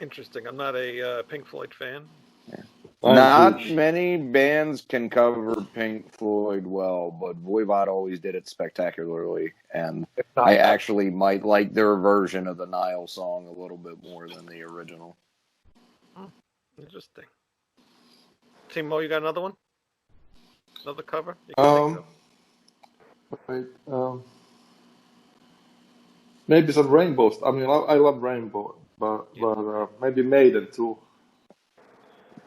Interesting. I'm not a Pink Floyd fan. Not many bands can cover Pink Floyd well, but Voivod always did it spectacularly, and I actually might like their version of the Nile song a little bit more than the original. Interesting. Timo, you got another one? Another cover? You can think of? wait, Maybe some Rainbows. I mean, I love Rainbow, but maybe Maiden too.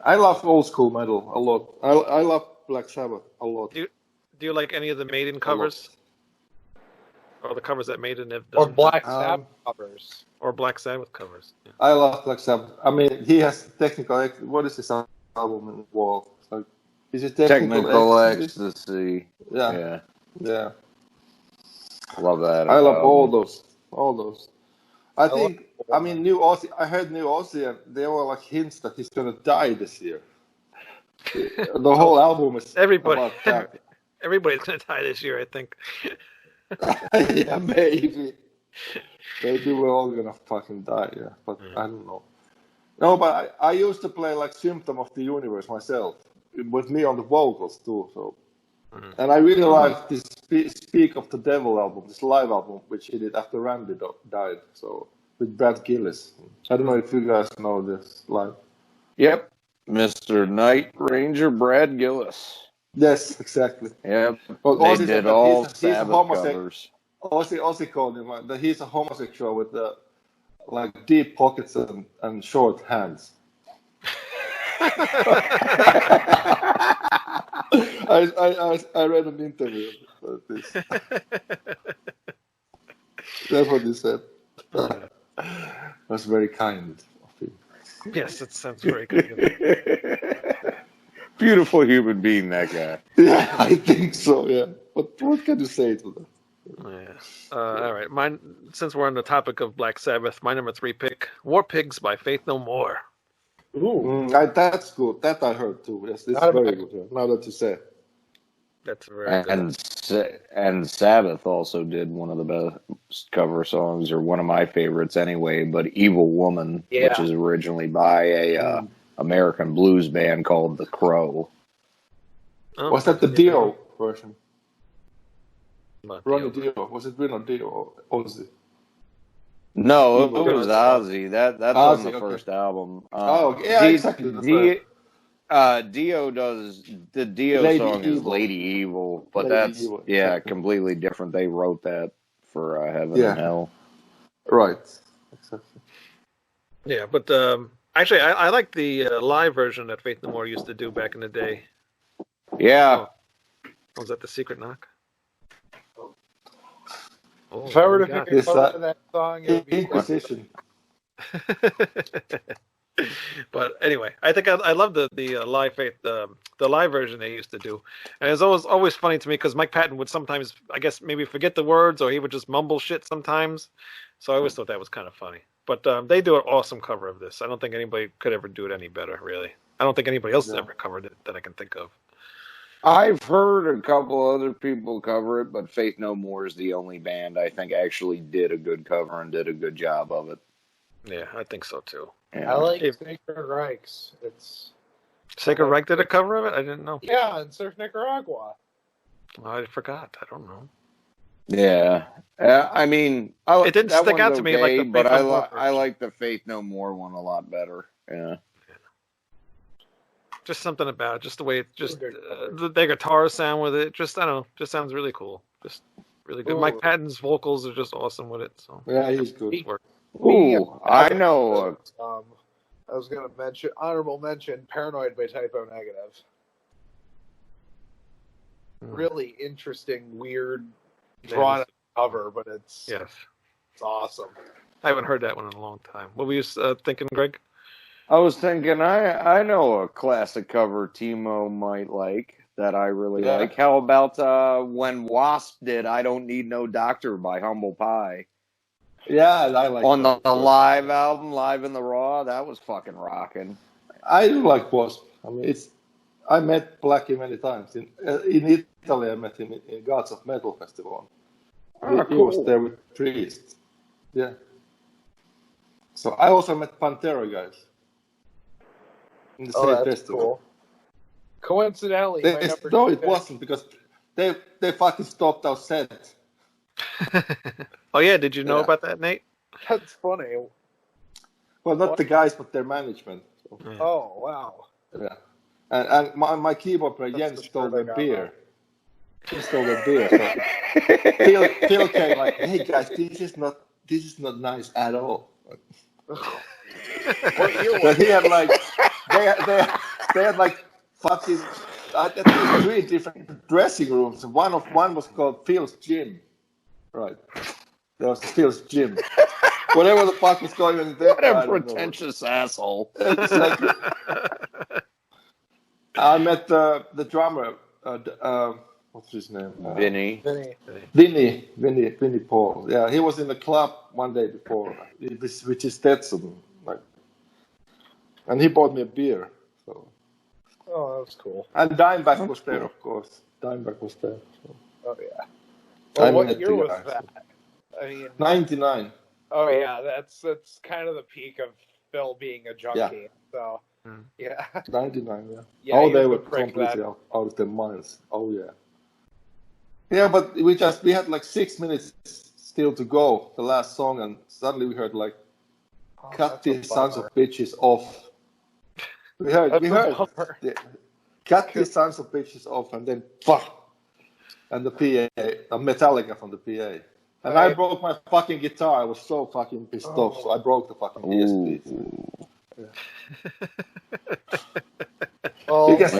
I love old school metal a lot. I love Black Sabbath a lot. Do you like any of the Maiden covers? Or the covers that Maiden have Or done? Black Sabbath covers. Or Black Sabbath covers. Yeah. I love Black Sabbath. I mean, he has technical. What is his album involved? Like, is it Technical Ecstasy. Yeah. Love that. I love all those. I mean, New Ozzy. I heard New Ozzy, and there were like hints that he's gonna die this year. The whole album is about that. Everybody's gonna die this year, I think. Yeah, maybe we're all gonna fucking die. Yeah, but I don't know. No, but I used to play like Symptom of the Universe myself, with me on the vocals too. So, and I really like this Speak of the Devil album, this live album, which he did after Randy died. So with Brad Gillis. I don't know if you guys know this live. Yep, Mr. Night Ranger Brad Gillis. Yes, exactly. Yep, well, they did all Sabbath covers. Ozzy called him that he's a homosexual with like deep pockets and short hands. I read an interview about this. That's what he said. That's very kind of him. Yes, it sounds very good. Beautiful human being, that guy. Yeah, I think so. Yeah, but what can you say to that? Yeah. All right. Mine. Since we're on the topic of Black Sabbath, my number 3 pick: War Pigs by Faith No More. Ooh, that's good. That I heard too. Yes, it's very good. Yeah. Now that you say, that's very good. And Sabbath also did one of the best cover songs, or one of my favorites anyway. But "Evil Woman," which is originally by a American blues band called The Crow. Oh, was that the Dio version? Ronnie Dio. Dio. Was it Ronnie Dio or Ozzy? No, it was Ozzy. That's Ozzy, on the first album. Exactly. Dio does the Dio Lady song Evil. is Lady Evil, but Lady that's Evil, exactly. completely different. They wrote that for Heaven and Hell. Right. Exactly. Yeah, but actually, I like the live version that Faith No More used to do back in the day. Yeah. Was that The Secret Knock? Oh, if I were to pick a cover to that song, it would be Inquisition. But anyway, I think I love the live Faith the live version they used to do, and it's always funny to me because Mike Patton would sometimes, I guess, maybe forget the words, or he would just mumble shit sometimes. So I always thought that was kind of funny. But they do an awesome cover of this. I don't think anybody could ever do it any better, really. I don't think anybody else has ever covered it that I can think of. I've heard a couple other people cover it, but Faith No More is the only band I think actually did a good cover and did a good job of it. Yeah, I think so too. Yeah. I like Sacred Reichs. Sacred Reich did a cover of it? I didn't know. Yeah, in Surf Nicaragua. I forgot. I don't know. Yeah. I mean, it didn't stick out to me like the but I like the Faith No More one a lot better. Yeah. Just something about it, just the way it just their guitar sound with it. Just I don't know, just sounds really cool. Just really good. Mike Patton's vocals are just awesome with it. So yeah, he's good. Ooh, I know. I was going to mention honorable mention "Paranoid" by Typo Negative. Really interesting, weird, drawn cover, but it's awesome. I haven't heard that one in a long time. What were you thinking, Greg? I was thinking, I know a classic cover Timo might like that I really like. How about when Wasp did "I Don't Need No Doctor" by Humble Pie? Yeah, I like on the live album, Live in the Raw. That was fucking rocking. I do like Wasp. I mean, I met Blackie many times in Italy. I met him in Gods of Metal Festival. He was there with Priest. Yeah. So I also met Pantera guys. In the same festival. Cool. Coincidentally, no, it wasn't because they fucking stopped our set. Oh yeah, did you know about that, Nate? That's funny. Well, not the guys, but their management. So. Oh wow. Yeah, and my keyboard player Jens stole their beer. He stole their beer. So Phil came like, "Hey guys, this is not this is not nice at all. What year So was he had like they had like fucking at least 3 different dressing rooms. One was called Phil's Gym. Right. There was Phil's Gym. Whatever the fuck was going on there. What a pretentious asshole. Exactly. I met the drummer. What's his name? Vinny. Vinny Paul. Yeah, he was in the club one day before, with his Stetson, like, and he bought me a beer. So. Oh, that was cool. And Dimebag was there, of course. Dimebag was there. So. Oh yeah. I Well, what met year the was guy, that? so. I mean, 99. oh yeah, that's kind of the peak of Phil being a junkie. Yeah. So yeah, 99, yeah. Yeah, Oh, he they was were a prick completely then. out of their minds. Oh, yeah. Yeah, but we had like 6 minutes still to go, the last song, and suddenly we heard like, cut that's a these sons bummer. of bitches off. We heard, That's a bummer. cut these sons of bitches off, and then, fuck, and the PA, Metallica from the PA. And I broke my fucking guitar. I was so fucking pissed off, so I broke the fucking PSP. Well, You can see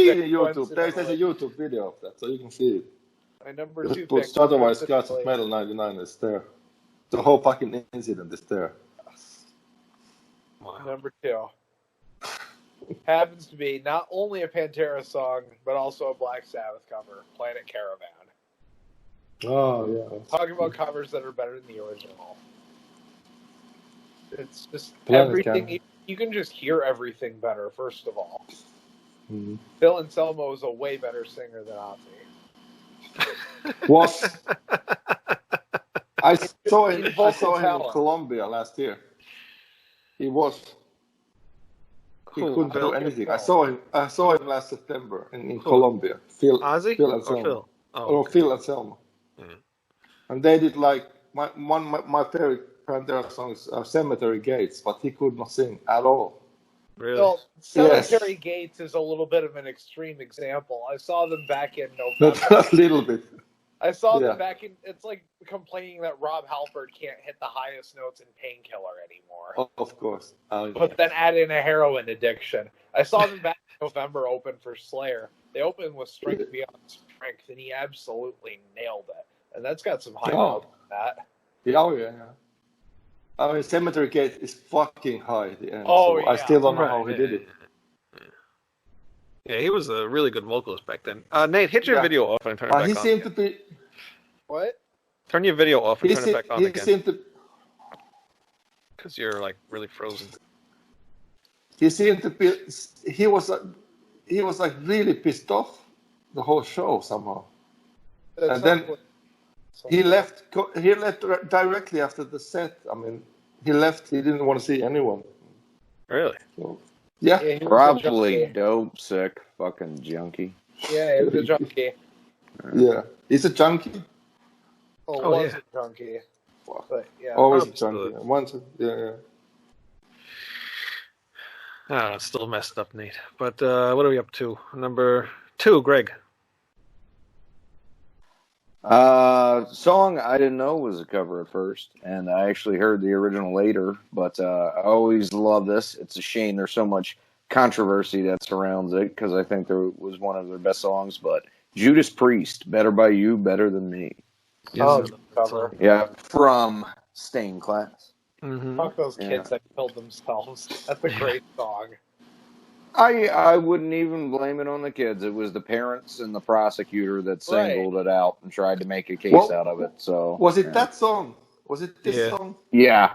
it in pick, YouTube. There's a YouTube video of that, so you can see it. My number Just 2 put pick. Otherwise Gods of Metal 99 is there. The whole fucking incident is there. Wow. Number 2 happens to be not only a Pantera song, but also a Black Sabbath cover, Planet Caravan. Oh, yeah. Talking about covers that are better than the original. It's just Planet everything. Caravan. You can just hear everything better, first of all. Mm-hmm. Phil Anselmo is a way better singer than Ozzy. Was I saw him He's vocal in talent. Colombia last year. He couldn't do anything. I saw him last September in Colombia. Ozzy? Phil Or Anselmo. Phil? Oh, Or okay. Phil Anselmo. Mm. And they did like my favorite Pantera songs are Cemetery Gates, but he could not sing at all. Really? Well, Cemetery Gates is a little bit of an extreme example. I saw them back in November. Not a little bit. I saw them back in. It's like complaining that Rob Halford can't hit the highest notes in Painkiller anymore. Of course. But then add in a heroin addiction. I saw them back in November open for Slayer. They opened with Strength Beyond Strength, and he absolutely nailed it. And that's got some high notes on that. Yeah. I mean, Cemetery Gate is fucking high at the end. Oh, so yeah. I still don't know how Right, he did it. Yeah, he was a really good vocalist back then. Nate, hit your video off and turn it back He on. seemed to be. What? Turn your video off and turn it back on He again. seemed to. Because you're like really frozen. He seemed to be. He was like really pissed off the whole show somehow. And then he left directly after the set. I mean, he left. He didn't want to see anyone. Really? So, yeah. Yeah, he was a Probably junkie. dope, sick, fucking junkie. Yeah, he was a junkie. Yeah. He's a junkie. Oh, was a junkie. But, yeah. Always a Absolutely. junkie. Once, yeah. Ah, it's still messed up, Nate. But what are we up to? Number 2, Greg. Song I didn't know was a cover at first, and I actually heard the original later, but I always love this. It's a shame there's so much controversy that surrounds it, because I think there was one of their best songs, but Judas Priest, Better By You, Better Than Me. Oh, cover. Yeah, from Stained Class. Mm-hmm. Fuck those kids that killed themselves. That's a great song. I wouldn't even blame it on the kids. It was the parents and the prosecutor that singled it out and tried to make a case out of it. So was it that song? Was it this song? Yeah,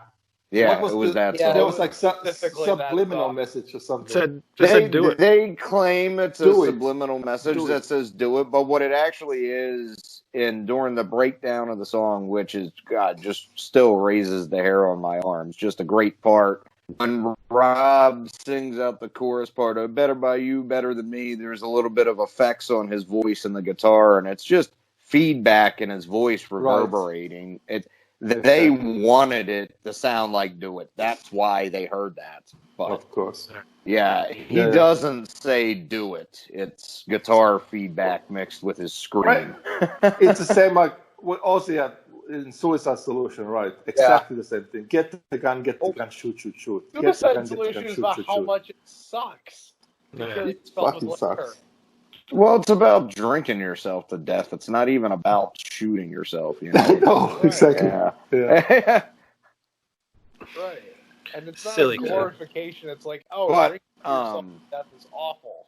What it was that yeah, song. There was like specifically subliminal that message or something. Said do it. They claim it's a Do it. subliminal message Do it. that says do it, but what it actually is, during the breakdown of the song, which is, God, just still raises the hair on my arms. Just a great part. When Rob sings out the chorus part of Better By You, Better Than Me, there's a little bit of effects on his voice and the guitar, and it's just feedback in his voice reverberating. They wanted it to sound like Do It. That's why they heard that. But Of course. yeah, he doesn't say do it. It's guitar feedback mixed with his scream. It's the same like what Ozzy had in Suicide Solution, right? Exactly the same thing. Get the gun, shoot. Get the Suicide gun, Solution is shoot, about shoot, how shoot. much it sucks. Yeah. Because It it's filled fucking with liquor. sucks. Well, it's about drinking yourself to death. It's not even about shooting yourself, you know? No, exactly. Yeah. Yeah. Right. And it's not Silly a kid. glorification. It's like, oh, But, drinking yourself to death is awful.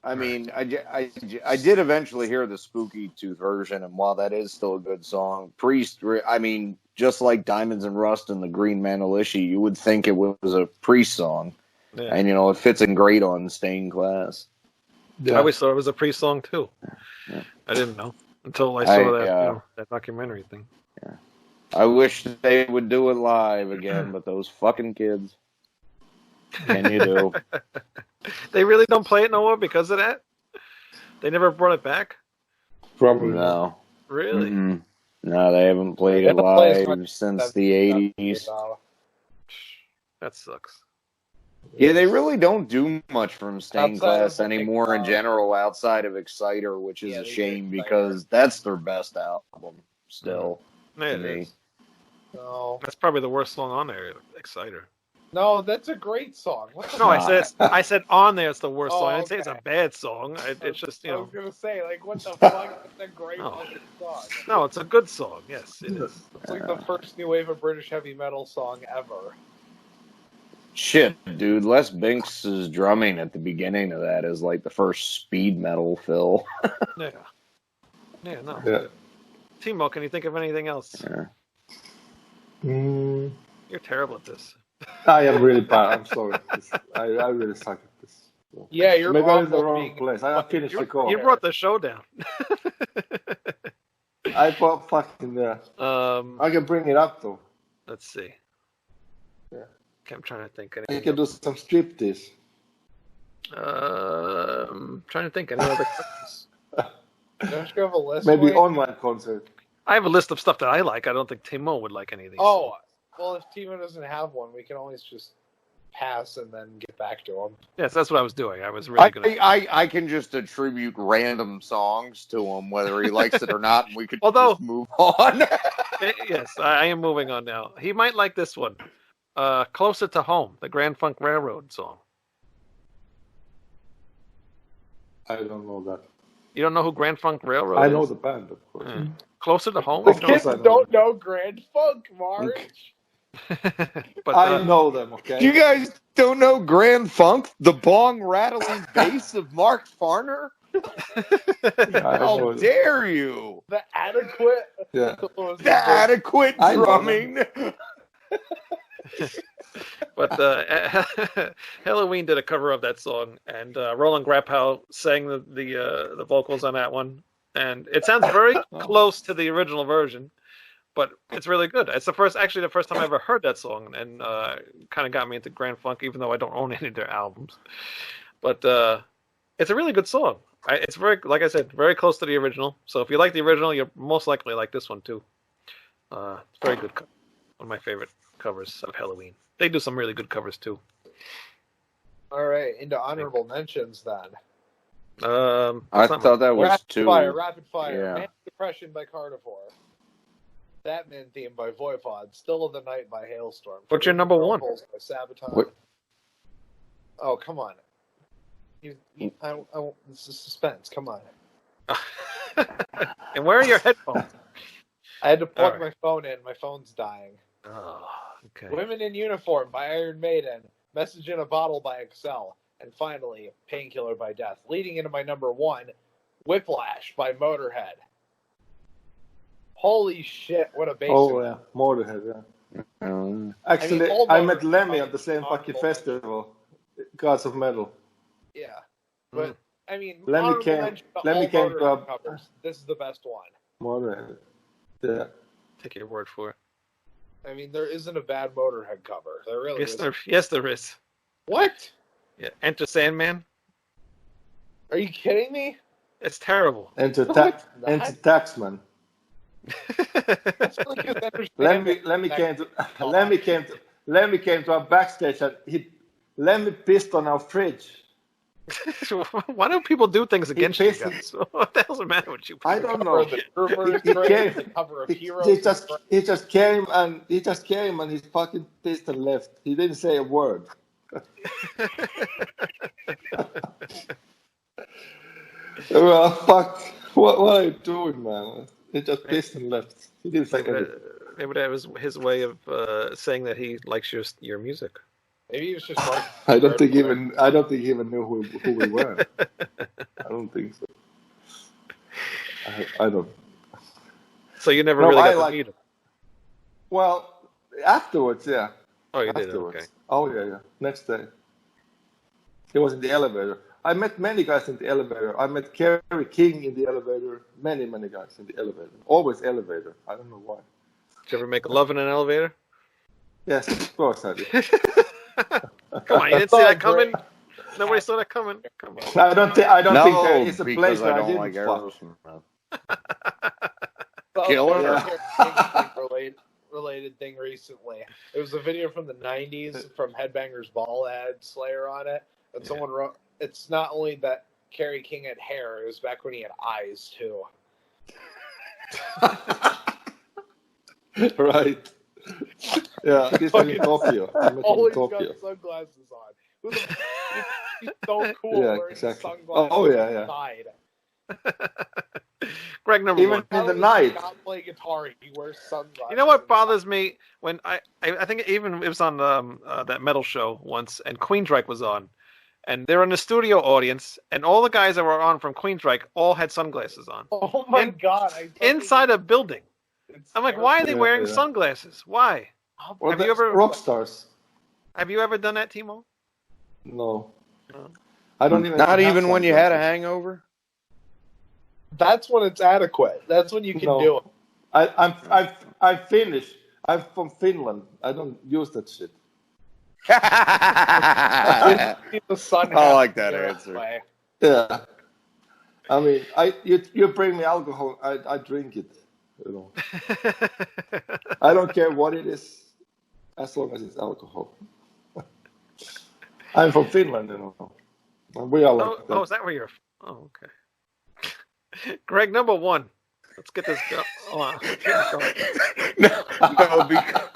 I mean, I did eventually hear the Spooky Tooth version, and while that is still a good song, Priest, I mean, just like Diamonds and Rust and the Green Manalishi, you would think it was a Priest song. Yeah. And, you know, it fits in great on Stained Glass. I always thought it was a Priest song too. Yeah. I didn't know until I saw that yeah. that documentary thing. Yeah. I wish they would do it live again, but those fucking kids. Can you do? They really don't play it no more because of that? They never brought it back? Probably. No. Really? Mm-mm. No, they haven't played it They haven't played live it since the 80s. That sucks. Yeah, they really don't do much from Stained Outside of Glass the anymore in big, general outside of Exciter, which is Yeah, a they shame do Exciter. because that's their best album still. Yeah, to it me. is. No. That's probably the worst song on there, Exciter. No, that's a great song. What the No, fuck? I said on there it's the worst Oh, song. I didn't say it's a okay. bad song. It's just, you I know. was going to say, like, what the fuck? It's a great No. fucking song. No, it's a good song. Yes, it is. It's like the first new wave of British heavy metal song ever. Shit, dude. Les Binks' drumming at the beginning of that is like the first speed metal fill. Yeah. Yeah, no. Yeah. Timo, can you think of anything else? Yeah. You're terrible at this. I am really bad. I'm sorry. I really suck at this. Yeah, you're Maybe I'm in awful the wrong being- place. I finished the call. You brought the show down. I bought fucking there. I can bring it up though. Let's see. Yeah. Okay, I'm trying to think. I can do some striptease. Trying to think. Any other questions? Don't you have a list? Maybe Wayne? online concert. I have a list of stuff that I like. I don't think Timo would like anything. Oh, well, if Timo doesn't have one, we can always just pass and then get back to him. Yes, that's what I was doing. I was really good. I can just attribute random songs to him, whether he likes it or not, and we could Although- just move on. Yes, I am moving on now. He might like this one. Closer to Home, the Grand Funk Railroad song. I don't know that. You don't know who Grand Funk Railroad I is? know the band, of course. Yeah. Closer to Home? Of You course Kids I know. don't know Grand Funk, Marge. but, I know them, okay? You guys don't know Grand Funk, the bong rattling bass of Mark Farner? I How know them. dare you? The adequate. Yeah. The adequate I know drumming. But Halloween did a cover of that song, and Roland Grappow sang the vocals on that one, and it sounds very close to the original version, but it's really good. It's the first time I ever heard that song, and kind of got me into Grand Funk, even though I don't own any of their albums. But it's a really good song. It's very, like I said, very close to the original. So if you like the original, you'll most likely like this one too. It's very good. One of my favorite covers of Halloween. They do some really good covers too. All right, into honorable mentions then. I thought that was Rapid Fire. Yeah. Manic Depression by Carnivore. Batman theme by Voivod. Still of the Night by Hailstorm. What's your number one? By Sabotage. What? Oh, come on. This is suspense. Come on. And where are your headphones? I had to plug All my phone in. My phone's dying. Oh, okay. Women in Uniform by Iron Maiden. Message in a Bottle by Excel. And finally, Painkiller by Death. Leading into my number one, Whiplash by Motorhead. Holy shit, what a bass. Oh, yeah. Motorhead, yeah. Actually, all I met Motorhead Lemmy songs at the same are fucking cool. festival. Gods of Metal. Yeah. But, I mean, Lemmy honorable came- mention to Lemmy all came to Motorhead a- covers. This is the best one. Motorhead. Yeah. Take your word for it. I mean, there isn't a bad Motorhead cover. There really isn't. Yes, there is. What? Yeah, Enter Sandman. Are you kidding me? It's terrible. Enter No, it's not. Taxman. That's really good to understand. Lemmy came to our backstage and Lemmy pissed on our fridge. Why do people do things against you pissed- guys? What the hell's the matter with you? I don't Cover know. of the Troopers, He Greg, came- the cover of He Heroes. just came and he fucking pissed and left. He didn't say a word. Well, fuck. What are you doing, man? He just pissed and left. He didn't say anything. Maybe that was his way of saying that he likes your music. Maybe he was just like, I don't think he even knew who we were. I don't think so. I don't. So you never No, really I got like- to meet him. Well, afterwards, yeah. Oh, you did. Afterwards. Okay. Oh yeah. Next day. He was in the elevator. I met many guys in the elevator. I met Kerry King in the elevator. Many guys in the elevator. Always elevator. I don't know why. Did you ever make love in an elevator? Yes, of course I did. Come on, you didn't see that coming. Nobody saw that coming. Come on. I don't think there is a place because where I I don't didn't like fuck. Aerosmith. Killer? Related thing recently. It was a video from the 90s from Headbangers Ball had Slayer on it. And someone wrote, it's not only that Kerry King had hair, it was back when he had eyes too. Right. Yeah, he's in Tokyo. I met him in Always Tokyo. got sunglasses on. Who the he's so cool Yeah, wearing exactly. sunglasses Oh, yeah. outside. Greg, number Even one. in the He night. does not play guitar. He wears sunglasses. You know what bothers me when I think even it was on that metal show once, and Queensryche was on, and they're in the studio audience, and all the guys that were on from Queensryche all had sunglasses on Oh my god! inside a building. I'm like, why are they Yeah, wearing yeah. sunglasses? Why? Well, Have you that's ever- rock stars? Have you ever done that, Timo? No. No. I don't even. Not have even when you had a sunglasses. hangover? That's when it's adequate. That's when you can No. do it. I'm Finnish. I'm from Finland. I don't use that shit. I The sun like has that to go answer. way. Yeah. I mean, you bring me alcohol, I drink it. You know, I don't care what it is, as long as it's alcohol. I'm from Finland, you know. And we are like that. is that where you're? Oh, okay. Greg, number one. Let's get this go. no, because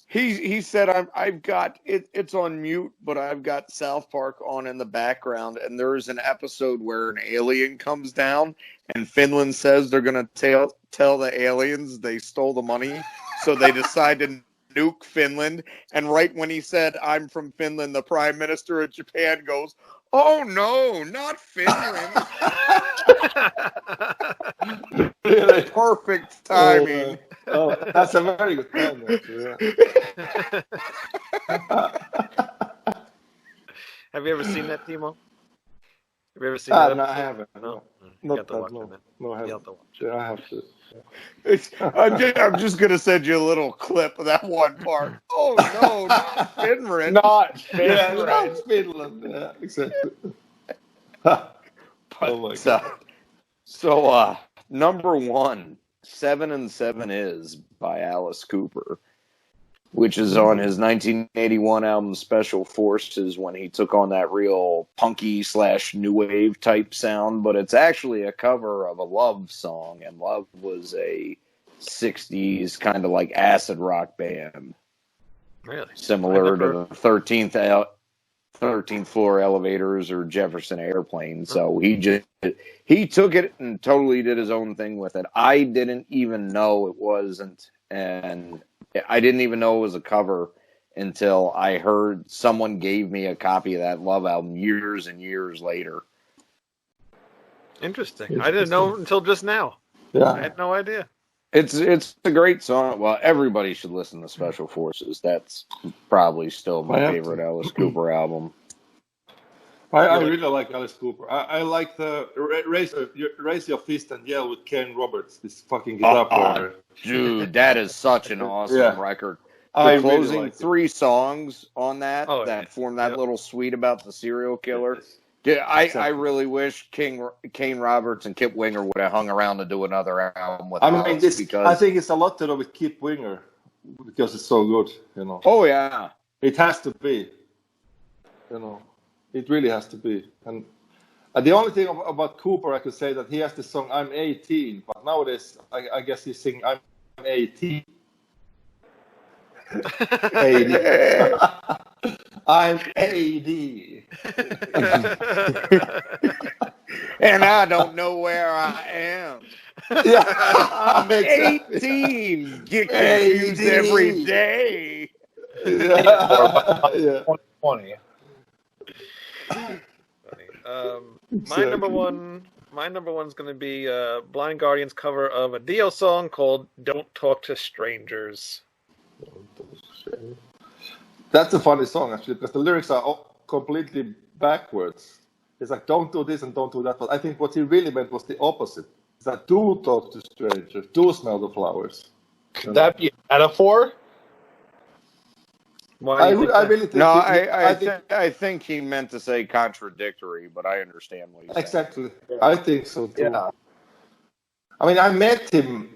he said I've got it's on mute, but I've got South Park on in the background, and there is an episode where an alien comes down, and Finland says they're gonna tell the aliens they stole the money, so they decide to nuke Finland. And right when he said I'm from Finland, the Prime Minister of Japan goes, "Oh no, not Finland!" Really? Perfect timing. Oh, that's a very good time. Actually, yeah. Have you ever seen that, Timo? Have you ever seen that? No, I episode? haven't. No. You Not got to that, watch no. it, man. No, I You haven't. have to watch it. Yeah, I have to. I'm just gonna send you a little clip of that one part. Oh no, not Finland. Not Yeah, Finland. not Finland. Yeah, exactly. Oh my god. So, number one, 7 and 7 is by Alice Cooper, which is on his 1981 album Special Forces, when he took on that real punky / new wave type sound. But it's actually a cover of a Love song, and Love was a 60s kind of like acid rock band, Really? similar I to never- the 13th floor elevators or Jefferson Airplane. So he took it and totally did his own thing with it. I didn't even know it wasn't, and I didn't even know it was a cover until I heard someone gave me a copy of that Love album years and years later. Interesting. I didn't know until just now. I Yeah. had no idea. It's a great song. Well, everybody should listen to Special Forces. That's probably still I my have favorite to. Alice Cooper album. I really like Alice Cooper. I like the raise your fist and yell with Ken Roberts, this fucking guitar player. Dude, that is such an awesome Yeah. record. I The really closing like it. 3 songs on that Oh, that yeah. form that Yep. little suite about the serial killer. Yeah, I Exactly. really wish Kane Roberts and Kip Winger would have hung around to do another album with I mean, Alice, I think it's a lot to do with Kip Winger because it's so good, you know. Oh yeah, It has to be, you know. It really has to be. And the only thing about Cooper, I could say that he has the song "I'm 18," but nowadays I guess he's singing "I'm 18." 80. I'm 80. And I don't know where I am. Yeah, I'm exactly. 18. Get confused every day. Yeah. Yeah. 2020. My number one's going to be Blind Guardian's cover of a Dio song called "Don't Talk to Strangers." That's a funny song actually, because the lyrics are all completely backwards. It's like don't do this and don't do that. But I think what he really meant was the opposite. It's like do talk to strangers, do smell the flowers. Could that be a metaphor? Why do you think I that? really think No, he- I think he meant to say contradictory, but I understand what he's saying. exactly. I think so too. Yeah. I mean, I met him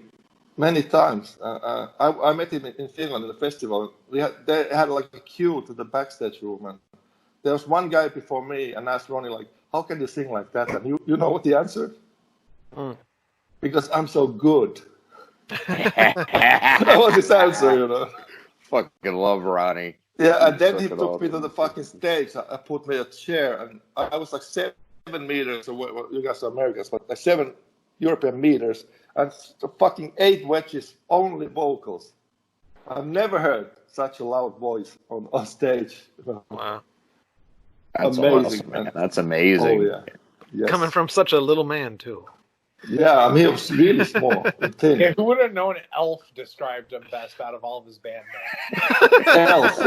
many times. I met him in Finland at the festival. They had like a queue to the backstage room, and there was one guy before me, and asked Ronnie like, "How can you sing like that?" And you know what he answered? Because I'm so good. That was his answer, you know. Fucking love Ronnie. Yeah, and then he Fucking took me to awesome. the fucking stage. I put me a chair, and I was like 7 meters away. Well, you guys are Americans, but like 7 European meters, and fucking 8 wedges, only vocals. I've never heard such a loud voice on stage. Wow. That's Amazing, awesome, man. man. That's amazing. Oh yeah, yes. Coming from such a little man too. Yeah, I mean, he was really small and thin. Yeah, who would have known Elf described him best out of all of his bandmates? Elf.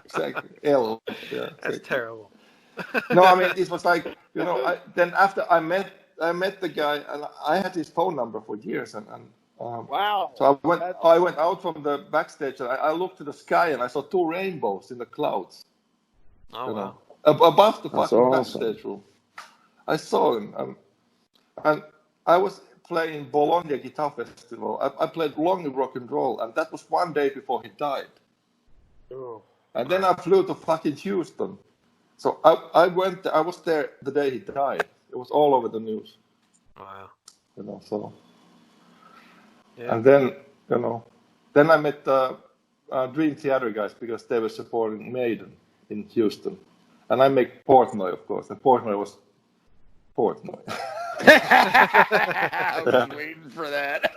Exactly. Elf. Yeah. That's Exactly. terrible. No, I mean, it was like, you know, then after I met the guy, and I had his phone number for years, and Wow. so I went out from the backstage, and I looked to the sky, and I saw 2 rainbows in the clouds. Oh You wow. know, above the That's fucking awesome. backstage room. I saw him, and I was playing Bologna Guitar Festival. I played long rock and roll, and that was one day before he died. Ooh. And then I flew to fucking Houston. So I went. I was there the day he died. It was all over the news, Wow. you know. So, Yeah. and then then I met the Dream Theater guys because they were supporting Maiden in Houston, and I make Portnoy, of course, and Portnoy was Portnoy. I was waiting for that.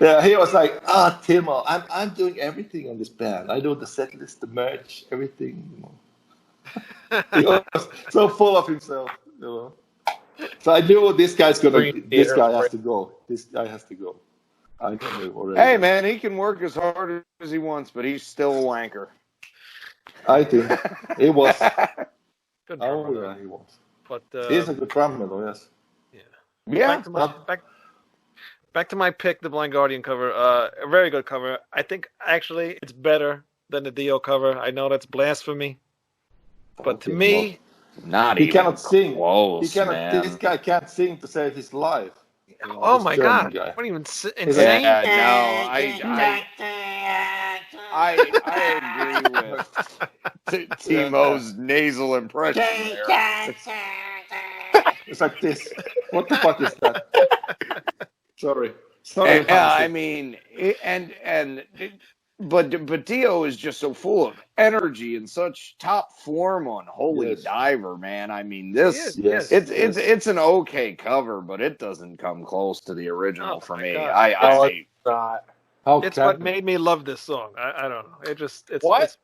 Yeah, he was like, Timo, I'm doing everything on this band. I do the set list, the merch, everything. You know. He was so full of himself, you know. So I knew this guy has to go. This guy has to go. I knew already. Hey, man, he can work as hard as he wants, but he's still a wanker. I think he was. Good Oh drummer, yeah, though. he was. But He's a good drummer, though. Yes. Yeah. Back to my pick, the Blind Guardian cover. A very good cover. I think actually it's better than the Dio cover. I know that's blasphemy, but to me, Not He even cannot sing. close, He cannot. man. This guy can't sing to save his life. You know, oh this my German god, guy. what even He's insane? Yeah, no, I agree with Timo's nasal impression there. It's like this. What the fuck is that? Sorry. Yeah, I mean, but Dio is just so full of energy and such top form on Holy Yes. Diver, man. I mean, this Yes. it's an okay cover, but it doesn't come close to the original Oh, for my me. God. Not. How It's can what made me love this song. I don't know. It's What?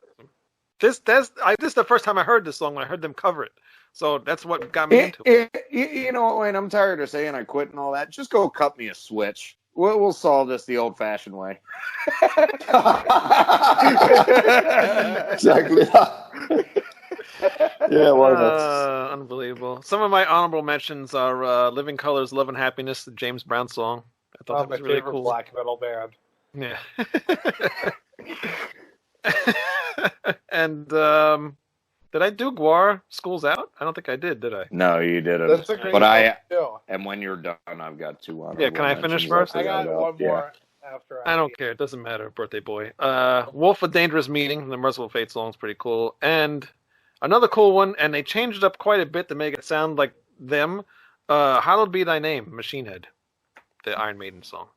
this is the first time I heard this song when I heard them cover it. So that's what got me into it. You know, Wayne, I'm tired of saying I quit and all that. Just go cut me a switch. We'll solve this the old-fashioned way. Exactly. Yeah, why not? Unbelievable. Some of my honorable mentions are Living Colors, Love and Happiness, the James Brown song. I thought that My was really favorite cool. black metal band. Yeah. And did I do Guar School's Out? I don't think I did I? No, you didn't. That's a great But song, too. and when you're done, I've got 2 honorable Yeah, can I finish mentions first? after I got that. one Yeah. more after I don't care. It doesn't matter, birthday boy. Wolf, A Dangerous Meeting, the Merciful Fate song's pretty cool. And Another cool one, and they changed it up quite a bit to make it sound like them. Hallowed Be Thy Name, Machine Head, the Iron Maiden song.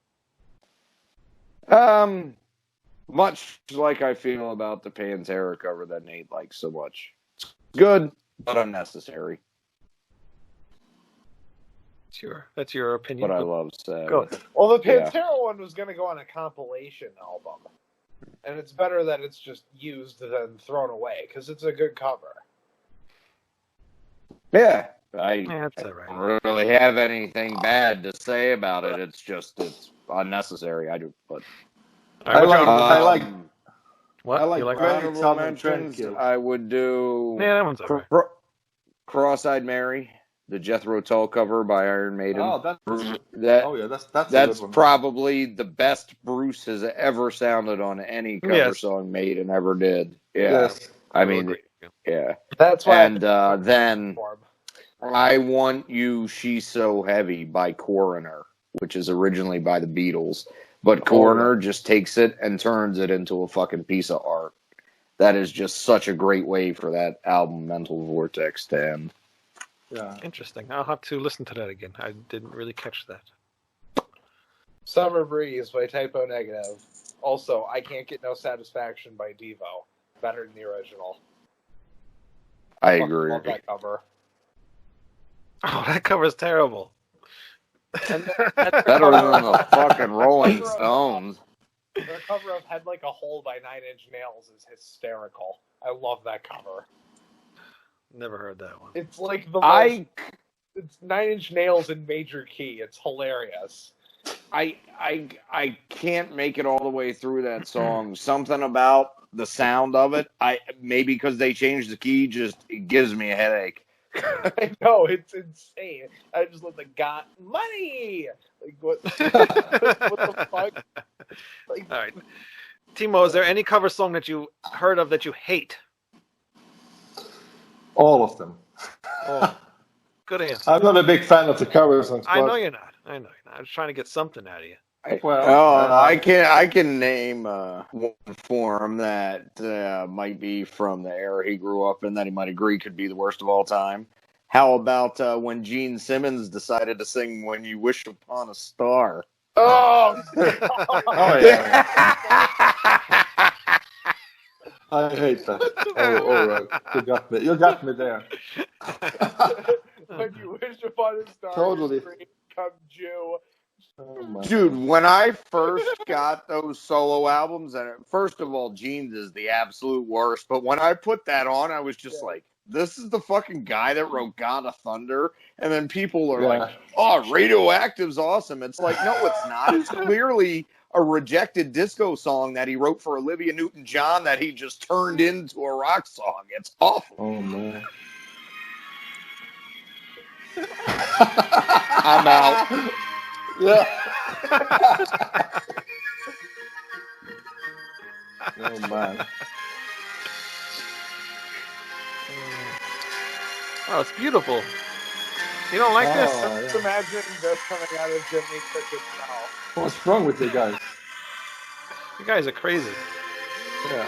Much like I feel about the Pantera cover that Nate likes so much. It's good, but unnecessary. That's your opinion. But I love Sabbath. Go ahead. Well, the Pantera one was going to go on a compilation album. And it's better that it's just used than thrown away, because it's a good cover. Yeah. That's all right. don't really have anything bad to say about it. It's unnecessary. I like What? I like You like Brian honorable Southern mentions. Trendkill. I would do Yeah, that one's all right. Cross-Eyed Mary, the Jethro Tull cover by Iron Maiden. Oh, that's a That's good one. probably the best Bruce has ever sounded on any cover song Maiden ever did. Yeah, Yes. I mean, yeah. That's why. And then I Want You, She's So Heavy by Coroner, which is originally by the Beatles. But Coroner just takes it and turns it into a fucking piece of art. That is just such a great way for that album, Mental Vortex, to end. Yeah. Interesting. I'll have to listen to that again. I didn't really catch that. Summer Breeze by Typo Negative. Also, I Can't Get No Satisfaction by Devo. Better than the original. I agree. Love that cover. Oh, that cover's terrible. And Better than the fucking Rolling Stones. The cover of Head Like a Hole by 9 Inch Nails is hysterical. I love that cover. Never heard that one. It's like the it's 9 Inch Nails in major key. It's hilarious. I can't make it all the way through that song. Something about the sound of it, maybe because they changed the key, it gives me a headache. I know, it's insane. I just let the got money. Like what? What the fuck? Like, All right, Timo, is there any cover song that you heard of that you hate? All of them. Oh, good answer. I'm not a big fan of the cover songs. I know you're not. I was trying to get something out of you. I can name one form that might be from the era he grew up in that he might agree could be the worst of all time. How about when Gene Simmons decided to sing "When You Wish Upon a Star"? oh, yeah. I hate that. Oh, all right. You got me there. When you wish upon a star, Totally. come Jew. Oh, Dude, when I first got those solo albums, and first of all, Gene's is the absolute worst, but when I put that on, I was just like, this is the fucking guy that wrote God of Thunder, and then people are like, oh, Radioactive's awesome. It's like, no, it's not. It's clearly a rejected disco song that he wrote for Olivia Newton-John that he just turned into a rock song. It's awful. Oh, man. I'm out. Yeah. Oh, man. Oh, it's beautiful. You don't like this? Just imagine this coming out of Jimmy Cricket's mouth. What's wrong with you guys? You guys are crazy. Yeah.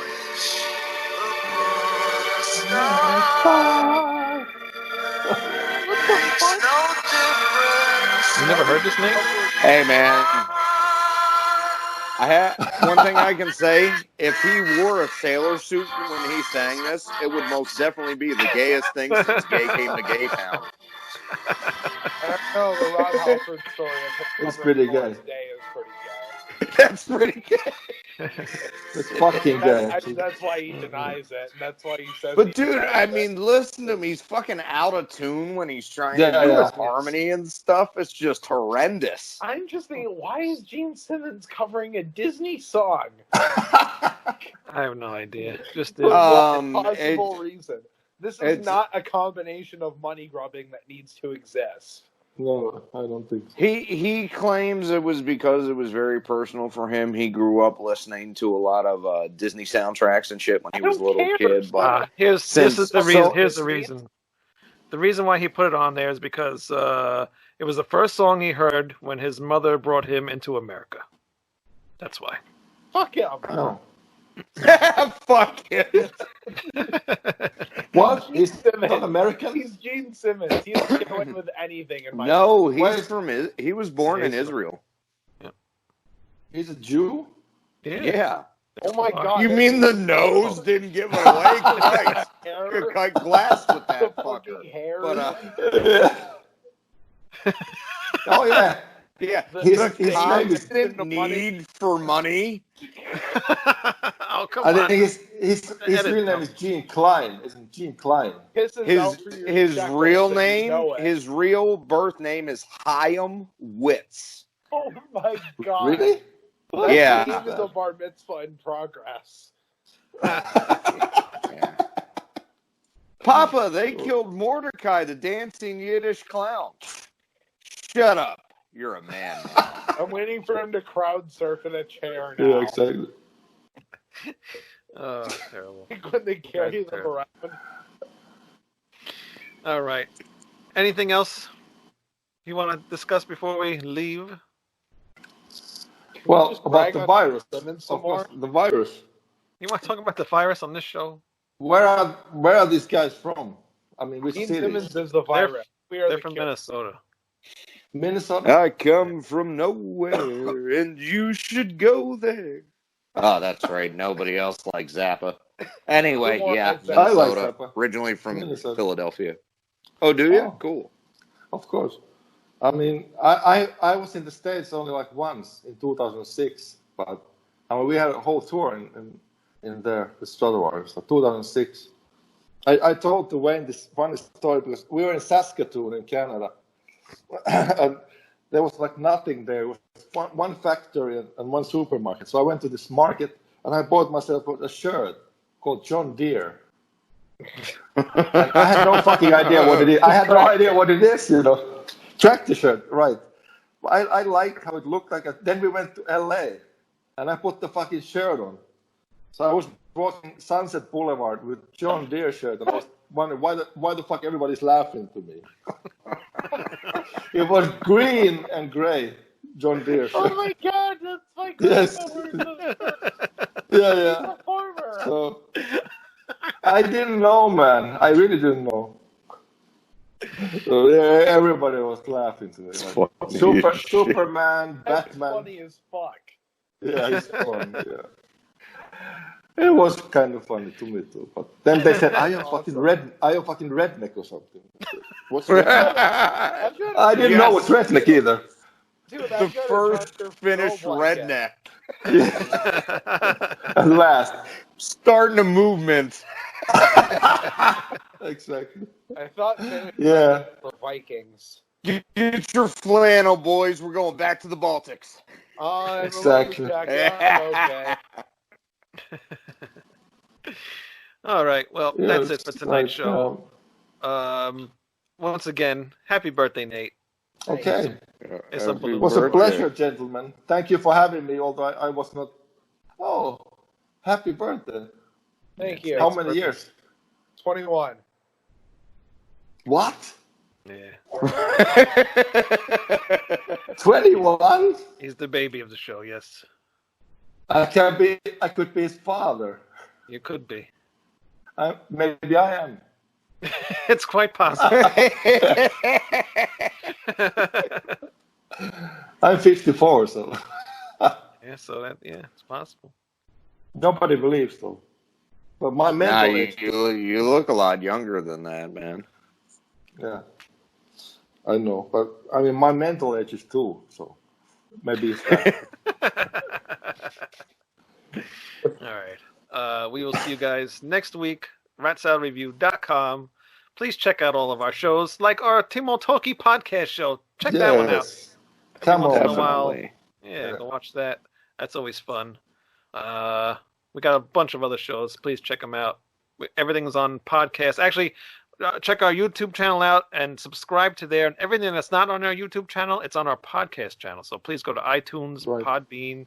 You never heard this, Nate? Hey, man. One thing I can say, if he wore a sailor suit when he sang this, it would most definitely be the gayest thing since gay came to Gay Town. I don't know, the Ron Halford story of him It's pretty covering gay. Day is pretty gay. That's pretty gay. It's fucking gay. That's why he denies it. And that's why he says. But dude, I mean, listen to him. He's fucking out of tune when he's trying to do his harmony and stuff. It's just horrendous. I'm just thinking, why is Gene Simmons covering a Disney song? I have no idea. Just For what possible reason? This is not a combination of money grubbing that needs to exist. No, I don't think so. He claims it was because it was very personal for him. He grew up listening to a lot of Disney soundtracks and shit when he was a little kid. But here's the reason. The reason why he put it on there is because it was the first song he heard when his mother brought him into America. That's why. Fuck him. Oh. Fuck it. What? He's Simmons. not American? He's Gene Simmons. He doesn't get away with anything in my No, Wait. he was born in He's from- Israel. He's a Jew? Yeah. Oh my God! You mean the nose didn't give it away? Christ. You could cut glass with the that fucking fucker. hair. But, Oh, yeah. yeah, His the name is- constant need for money. Oh, come I on. think his real name is Gene Klein. Isn't Gene Klein? His real name, his real birth name is Chaim Witz. Oh my God! Really? Let's Yeah. leave the bar mitzvah in progress. Papa, they killed Mordecai, the dancing Yiddish clown. Shut up. You're a man now. I'm waiting for him to crowd surf in a chair now. Yeah, exactly. Oh, terrible. When they carry That's them terrible. around. All right. Anything else you want to discuss before we leave? Well, just about brag the on virus. Simmons some Of course, more? the virus. You want to talk about the virus on this show? Where are these guys from? I mean, which Gene city? Simmons is the virus. We are They're the from killer. Minnesota. Minnesota? I come from nowhere, and you should go there. Oh, that's right. Nobody else likes Zappa. Anyway, Who yeah, likes Zappa? I like Minnesota. Zappa. Originally from Minnesota. Philadelphia. Oh, do you? Oh. Cool. Of course. I mean, I was in the States only like once in 2006, but I mean, we had a whole tour in there, the Stradivari, so 2006. I told to Wayne this funny story because we were in Saskatoon in Canada, and there was like nothing there. It was one factory and one supermarket. So I went to this market and I bought myself a shirt called John Deere. And I had no fucking idea what it is. I had no idea what it is, you know. Tractor shirt, right. I liked how it looked like. Then we went to LA and I put the fucking shirt on. So I was walking Sunset Boulevard with John Deere shirt and I was wondering why the fuck everybody's laughing to me. It was green and gray, John Deere shirt. Oh my God, that's like Yes. Yeah. Farmer. So I didn't know, man. I really didn't know. So yeah, everybody was laughing to me. Like, Superman, That's Batman. funny as fuck. Yeah, it's fun. Yeah. It was kind of funny to me too. But then they said, "Are you fucking redneck or something?" What's redneck? I didn't know what's redneck either. Dude, The first Finnish redneck. At last. Starting a movement. Exactly. I thought Finnish Yeah. were Vikings. Get your flannel, boys. We're going back to the Baltics. I'm Exactly. okay. All right. Well, Yeah, that's it for it's tonight's like, show. Once again, happy birthday, Nate. Okay. It's It unbelievable. was a pleasure, gentlemen. Thank you for having me, although I was not. Oh, happy birthday. Thank you. How many years? 21. What? Yeah. 21? He's the baby of the show, yes. I could be his father. You could be. Maybe I am. It's quite possible. I'm 54, so Yeah, so it's possible. nobody believes though. But my Nah, mental age, you look a lot younger than that, man. yeah, I know. But I mean, my mental age is 2, so maybe it's that. All right. We will see you guys next week. RatSaladReview.com. Please check out all of our shows, like our Timo Tolkki podcast show. Check that one out. Yes. Come Once on. in a while. Definitely. Yeah, go watch that. That's always fun. We got a bunch of other shows. Please check them out. Everything's on podcast. Actually, check our YouTube channel out and subscribe to there. And everything that's not on our YouTube channel, it's on our podcast channel. So please go to iTunes, Right. Podbean,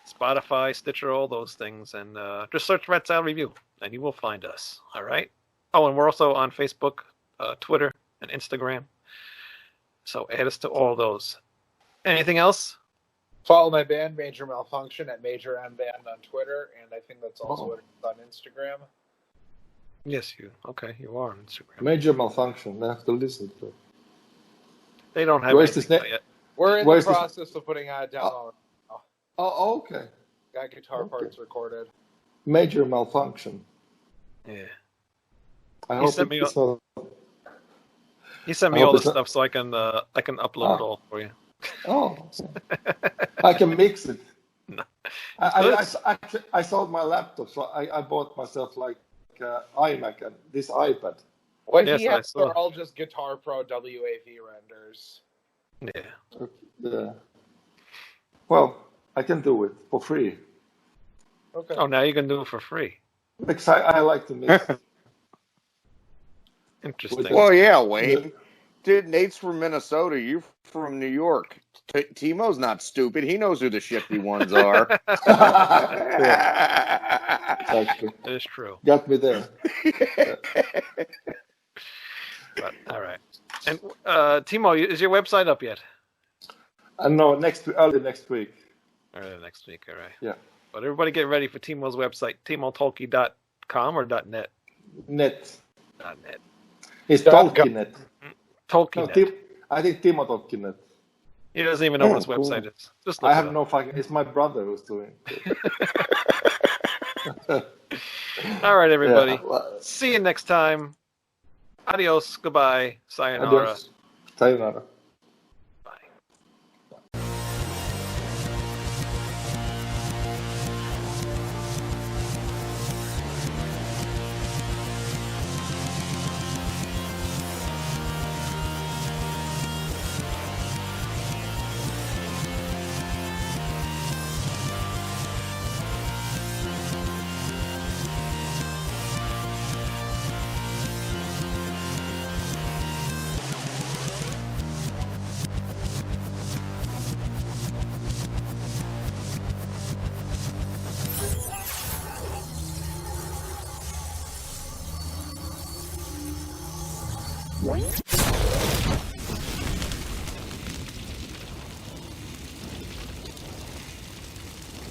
Spotify, Stitcher, all those things, and just search Red Salad Review, and you will find us. All right. Oh, and we're also on Facebook, Twitter, and Instagram. So add us to all those. Anything else? Follow my band, Major Malfunction, at Major M Band on Twitter, and I think that's also on Instagram. Yes, you are on Instagram. Major malfunction. I have to listen to it. They don't have Where's anything this yet. We're in Where's the this- process of putting out a demo. Oh, okay. Got guitar Okay. parts recorded. Major malfunction. Yeah. I He hope sent me it's not. He sent I me hope all the it's not- stuff so I can upload it all for you. Oh, I can mix it. No. I sold my laptop, so I bought myself like iMac and this iPad. What Yes, he I has saw. are all just Guitar Pro WAV renders. Yeah. Yeah. Well, I can do it for free. Okay. Oh, now you can do it for free. Because I like to mix. Interesting. Well, yeah, Wayne. Dude, Nate's from Minnesota. You're from New York. Timo's not stupid. He knows who the shifty ones are. Exactly. It is true. Got me there. But, all right. And Timo, is your website up yet? No, early next week. Early next week, all right. Yeah. But everybody get ready for Timo's website, timotolkki.com or .net? Net. .net. It's Dot Tolkien.net. No, Tolkki.net. I think Timo Tolkien.net. He doesn't even know what his Cool. website is. Just look I it have up. no fucking. It's my brother who's doing it. All right, everybody. Yeah, well, See you next time. Adios. Goodbye. Sayonara. adios. Sayonara. Bye. What?